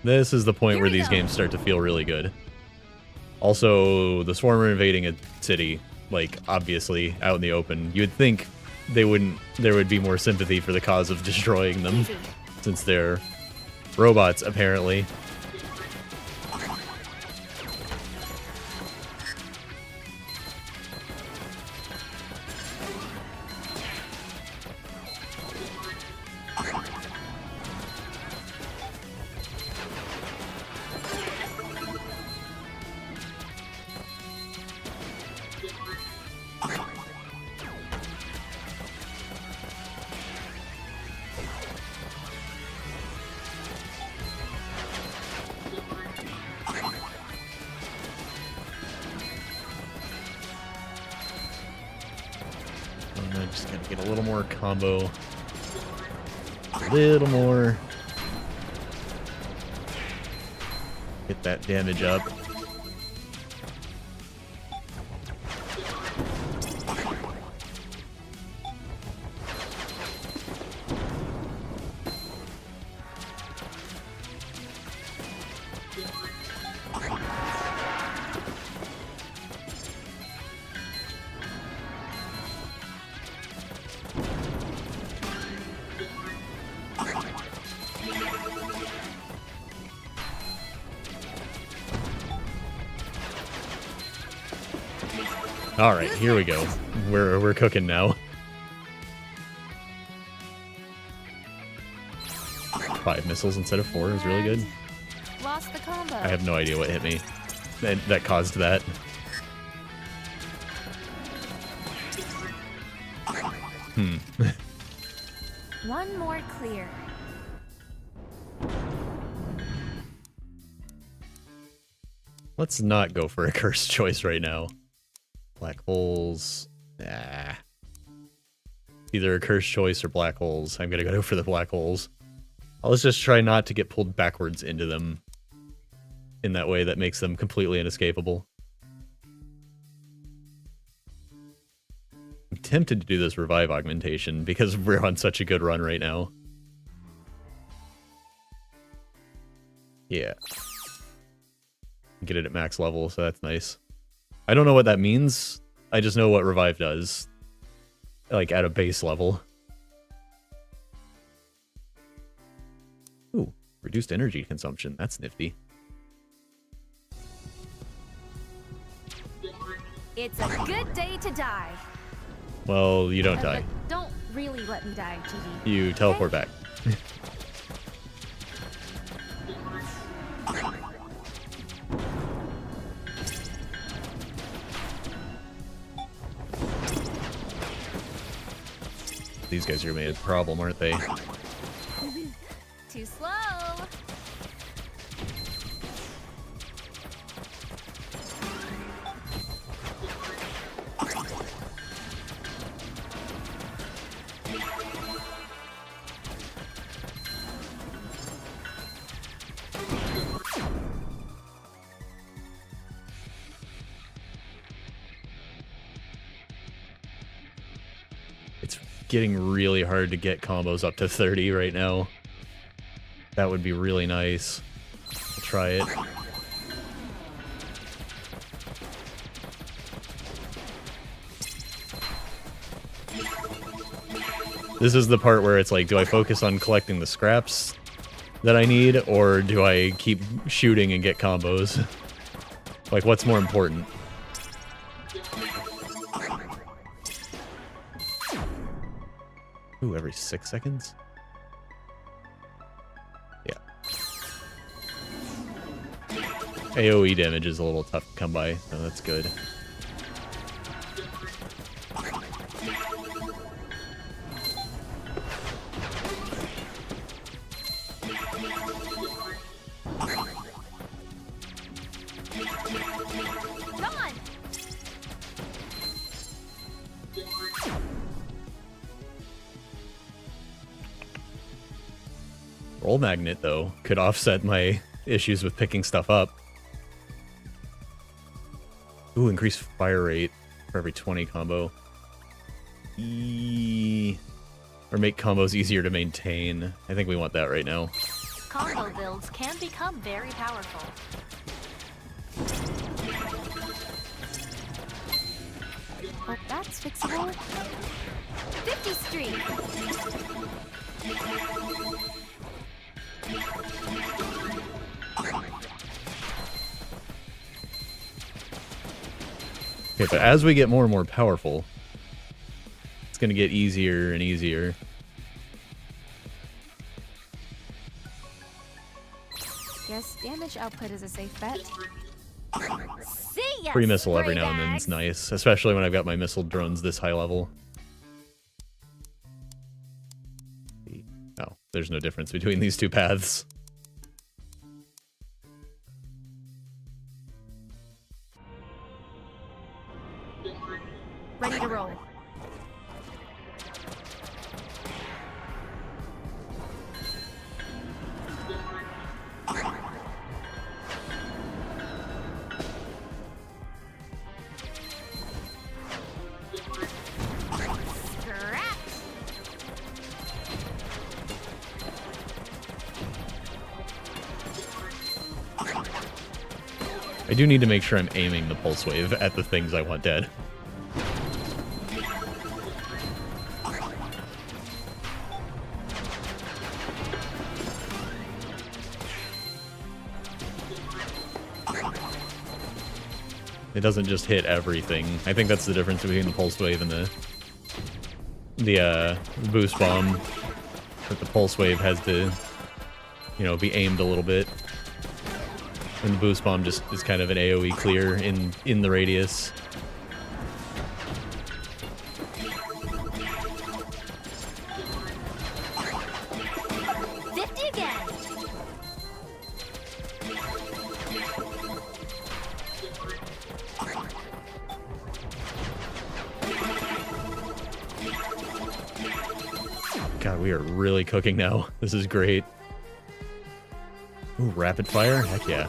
This is the point where these games start to feel really good. Also, the Swarm are invading a city, like, obviously, out in the open. You would think there would be more sympathy for the cause of destroying them, since they're robots, apparently. I just gotta get a little more combo. A little more. Get that damage up. All right, here we go. We're cooking now. 5 missiles instead of 4 is really good. Lost the combo. I have no idea what hit me that caused that. One more clear. Let's not go for a cursed choice right now. Black holes. Nah. Either a cursed choice or black holes. I'm gonna go for the black holes. Let's just try not to get pulled backwards into them in that way that makes them completely inescapable. I'm tempted to do this revive augmentation because we're on such a good run right now. Yeah. Get it at max level, so that's nice. I don't know what that means. I just know what revive does. Like, at a base level. Ooh, reduced energy consumption. That's nifty. It's a good day to die. Well, you don't die. Don't really let me die, GG. You teleport back. These guys are gonna be a problem, aren't they? Too slow. getting really hard to get combos up to 30 right now. That would be really nice. I'll try it. This is the part where it's like, do I focus on collecting the scraps that I need, or do I keep shooting and get combos? Like, what's more important? Ooh, every 6 seconds? Yeah. AoE damage is a little tough to come by, so that's good. Roll magnet, though, could offset my issues with picking stuff up. Ooh, increase fire rate for every 20 combo. Or make combos easier to maintain. I think we want that right now. Combo builds can become very powerful. Oh, that's fixable. 50 streak. Okay, but as we get more and more powerful, it's going to get easier and easier. Guess damage output is a safe bet. See ya, Free missile every spray now and then is bags. nice, especially when I've got my missile drones this high level. Oh, there's no difference between these two paths. Ready to roll. I do need to make sure I'm aiming the pulse wave at the things I want dead. It doesn't just hit everything. I think that's the difference between the pulse wave and the boost bomb. That the pulse wave has to, you know, be aimed a little bit. And the boost bomb just is kind of an AoE clear in the radius. God, we are really cooking now. This is great. Ooh, rapid fire? Heck yeah.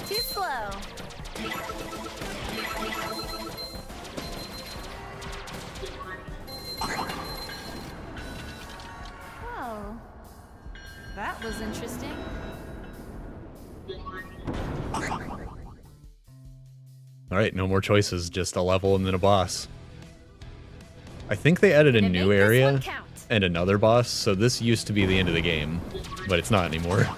Too slow. Oh. That was interesting. Alright, no more choices, just a level and then a boss. I think they added a Gonna new make this area one count. and another boss, so this used to be the end of the game, but it's not anymore.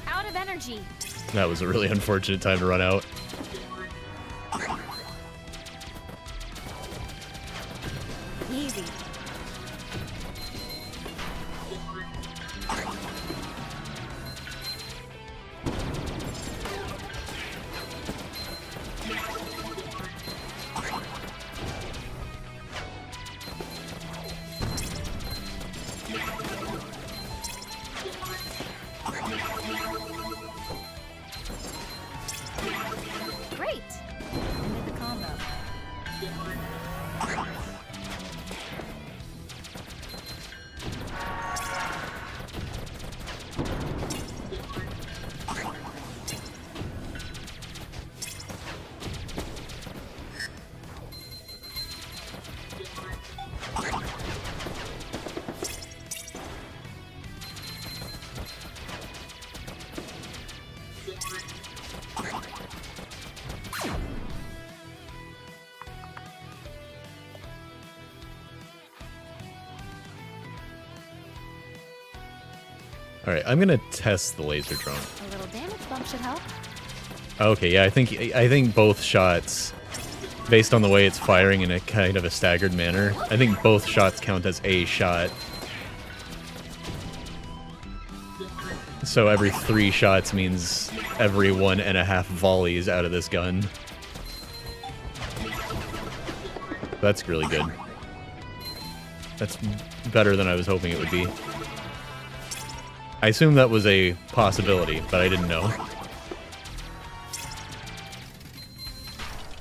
Out of energy. That was a really unfortunate time to run out. Easy. Alright, I'm gonna test the laser drone. A little damage bump should help. Okay, yeah, I think both shots, based on the way it's firing in a kind of a staggered manner, I think both shots count as a shot. So every 3 shots means every 1.5 volleys out of this gun. That's really good. That's better than I was hoping it would be. I assume that was a possibility, but I didn't know.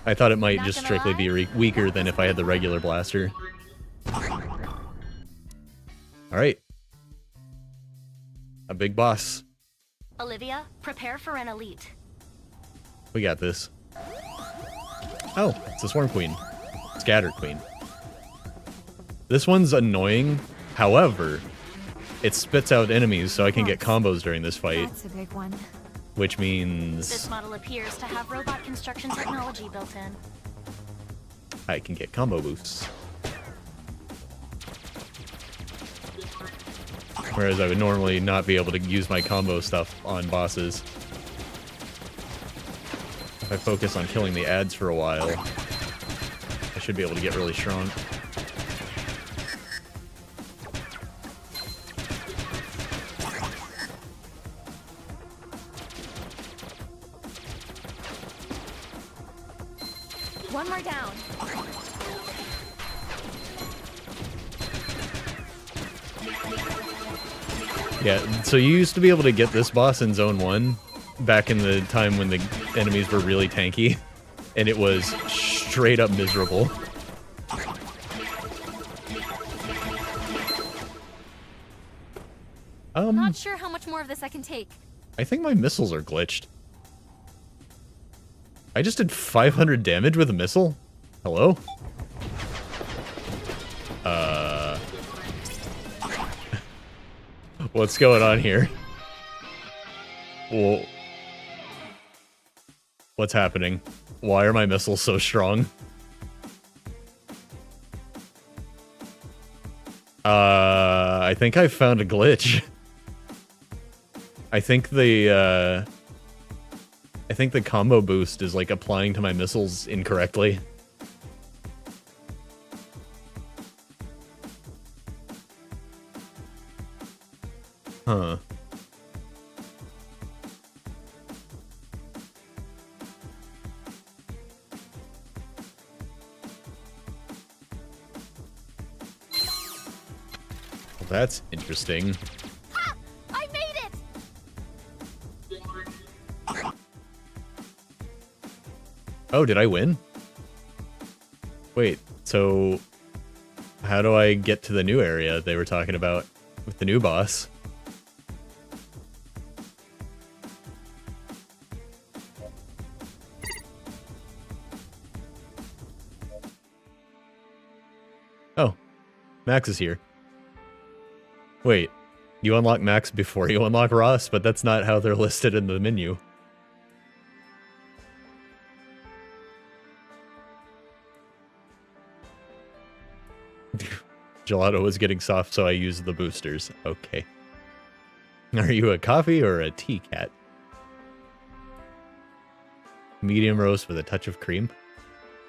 I thought it might just strictly be weaker than if I had the regular blaster. Alright. A big boss. Olivia, prepare for an elite. We got this. Oh, it's a Swarm Queen. Scatter Queen. This one's annoying. However, it spits out enemies so I can get combos during this fight. That's a big one. Which means This model appears to have robot construction technology built in. I can get combo boosts. Whereas I would normally not be able to use my combo stuff on bosses. If I focus on killing the ads for a while, I should be able to get really strong. One more down. Yeah, so you used to be able to get this boss in Zone 1 back in the time when the enemies were really tanky, and it was straight up miserable. Not sure how much more of this I can take. I think my missiles are glitched. I just did 500 damage with a missile? Hello? What's going on here? Well, what's happening? Why are my missiles so strong? I think I found a glitch. I think the combo boost is like applying to my missiles incorrectly. Huh. Well, that's interesting. Ha! I made it! Oh, did I win? Wait, so how do I get to the new area they were talking about with the new boss? Oh, Max is here. Wait, you unlock Max before you unlock Ross, but that's not how they're listed in the menu. Gelato was getting soft, so I used the boosters. Okay. Are you a coffee or a tea cat? Medium roast with a touch of cream.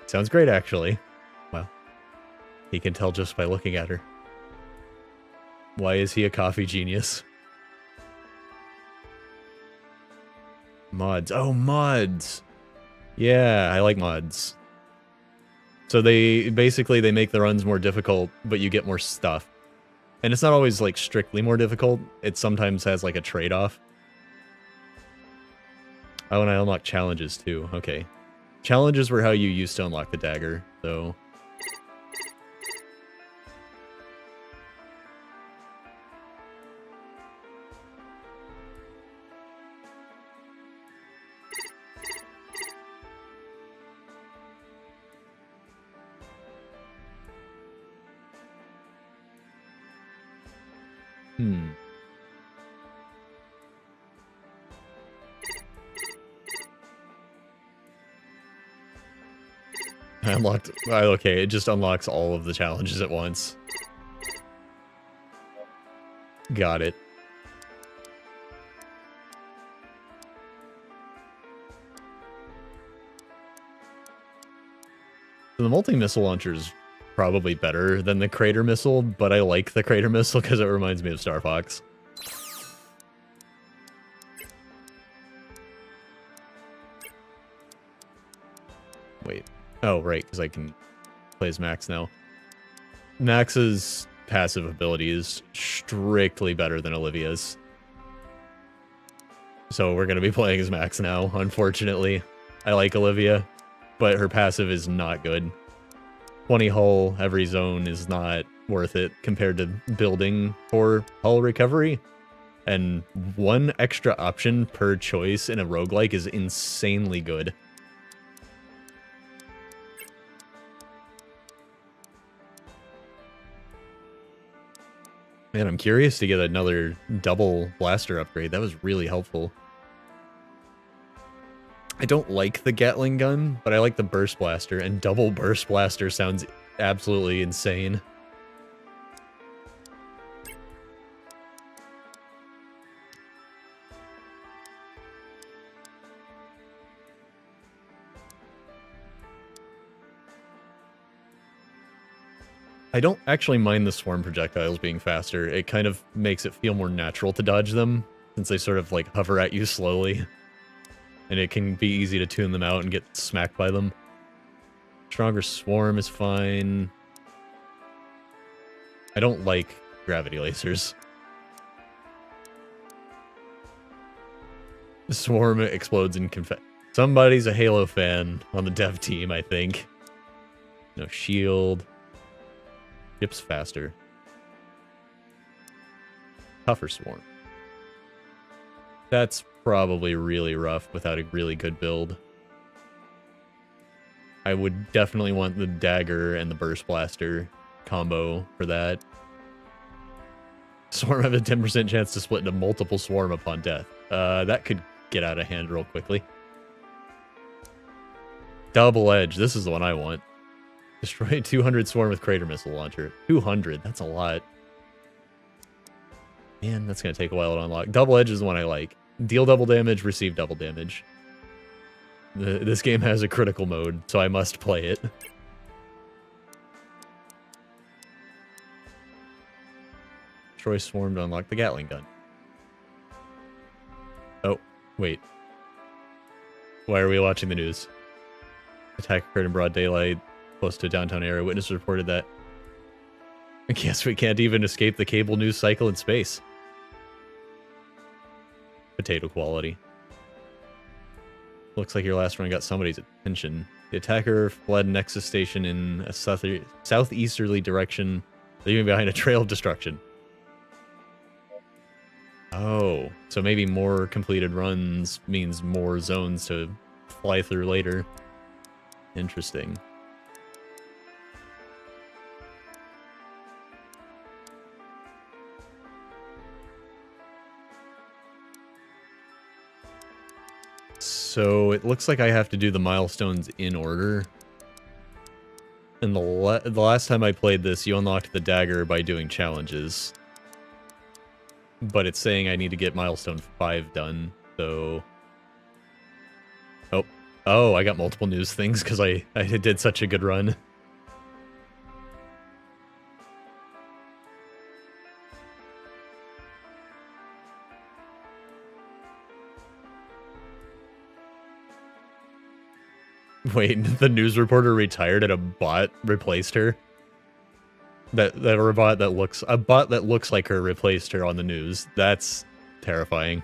Sounds great, actually. Well, he can tell just by looking at her. Why is he a coffee genius? Mods. Oh, mods! Yeah, I like mods. So they make the runs more difficult, but you get more stuff. And it's not always like strictly more difficult. It sometimes has like a trade-off. Oh, and I unlock challenges too. Okay. Challenges were how you used to unlock the dagger, so... I unlocked... Okay, it just unlocks all of the challenges at once. Got it. So the multi-missile launcher is probably better than the crater missile, but I like the crater missile because it reminds me of Star Fox. Wait. Oh, right, because I can play as Max now. Max's passive ability is strictly better than Olivia's. So we're going to be playing as Max now, unfortunately. I like Olivia, but her passive is not good. 20 hull every zone is not worth it compared to building for hull recovery. And one extra option per choice in a roguelike is insanely good. Man, I'm curious to get another double blaster upgrade. That was really helpful. I don't like the Gatling gun, but I like the burst blaster, and double burst blaster sounds absolutely insane. I don't actually mind the swarm projectiles being faster. It kind of makes it feel more natural to dodge them, since they sort of like hover at you slowly. And it can be easy to tune them out and get smacked by them. Stronger swarm is fine. I don't like gravity lasers. The swarm explodes in confetti. Somebody's a Halo fan on the dev team, I think. No shield. Ship's faster. Tougher swarm. That's probably really rough without a really good build. I would definitely want the dagger and the burst blaster combo for that. Swarm have a 10% chance to split into multiple swarm upon death. That could get out of hand real quickly. Double edge. This is the one I want. Destroy 200 swarm with crater missile launcher. 200. That's a lot. Man, that's going to take a while to unlock. Double edge is the one I like. Deal double damage, receive double damage. This game has a critical mode, so I must play it. Destroy swarm to unlock the Gatling gun. Oh, wait. Why are we watching the news? Attack occurred in broad daylight, close to a downtown area. Witness reported that. I guess we can't even escape the cable news cycle in space. Potato quality. Looks like your last run got somebody's attention. The attacker fled Nexus Station in a southeasterly direction, leaving behind a trail of destruction. Oh, so maybe more completed runs means more zones to fly through later. Interesting. So it looks like I have to do the milestones in order. And the last time I played this, you unlocked the dagger by doing challenges. But it's saying I need to get milestone 5 done, so... Oh, I got multiple news things because I did such a good run. Wait, the news reporter retired and a bot replaced her? A bot that looks like her replaced her on the news. That's terrifying.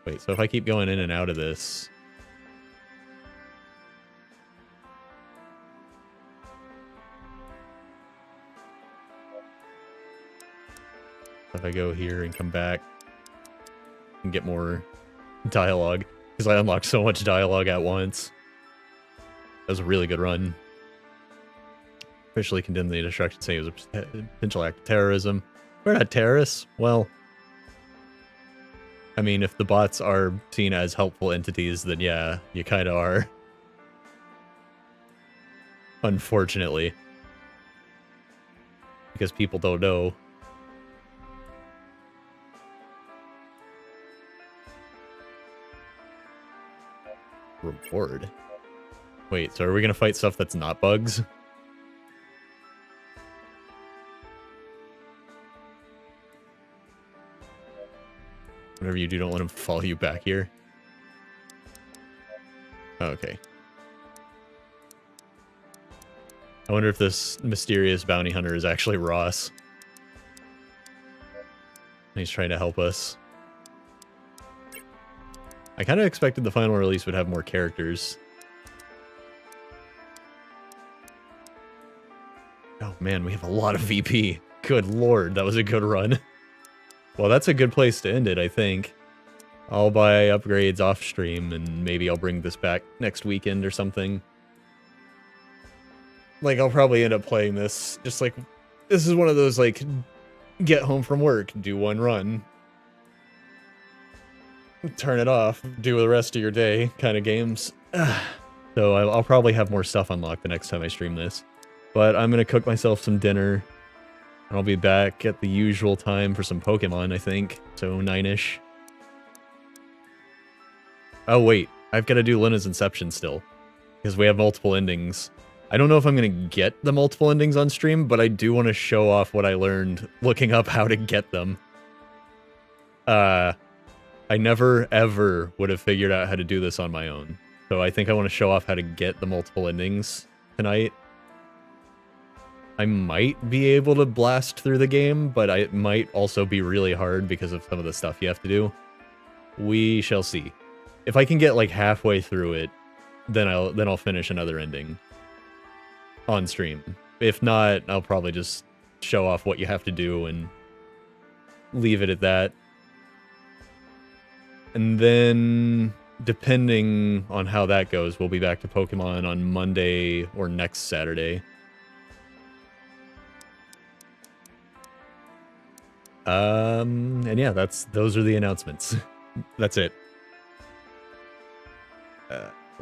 Wait, so if I keep going in and out of this... If I go here and come back and get more dialogue, because I unlocked so much dialogue at once. That was a really good run. Officially condemned the destruction, saying it was a potential act of terrorism. We're not terrorists. Well, I mean, if the bots are seen as helpful entities, then yeah, you kind of are. Unfortunately. Because people don't know. Reward? Wait, so are we gonna fight stuff that's not bugs? Whatever you do, don't let them follow you back here. Okay. I wonder if this mysterious bounty hunter is actually Ross. He's trying to help us. I kind of expected the final release would have more characters. Oh man, we have a lot of VP. Good lord, that was a good run. Well, that's a good place to end it, I think. I'll buy upgrades off stream, and maybe I'll bring this back next weekend or something. Like, I'll probably end up playing this, just like, this is one of those, like, get home from work, do one run, turn it off, do the rest of your day kind of games. So I'll probably have more stuff unlocked the next time I stream this. But I'm going to cook myself some dinner, and I'll be back at the usual time for some Pokemon, I think. So 9-ish. Oh wait, I've got to do Lena's Inception still, because we have multiple endings. I don't know if I'm going to get the multiple endings on stream, but I do want to show off what I learned looking up how to get them. I never, ever would have figured out how to do this on my own. So I think I want to show off how to get the multiple endings tonight. I might be able to blast through the game, but it might also be really hard because of some of the stuff you have to do. We shall see. If I can get like halfway through it, then I'll finish another ending on stream. If not, I'll probably just show off what you have to do and leave it at that. And then, depending on how that goes, we'll be back to Pokemon on Monday or next Saturday. And yeah, those are the announcements. That's it.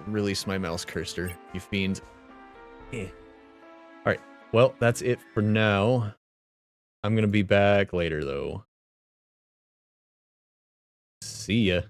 Release my mouse cursor, you fiend. Alright, well, that's it for now. I'm gonna be back later, though. See ya.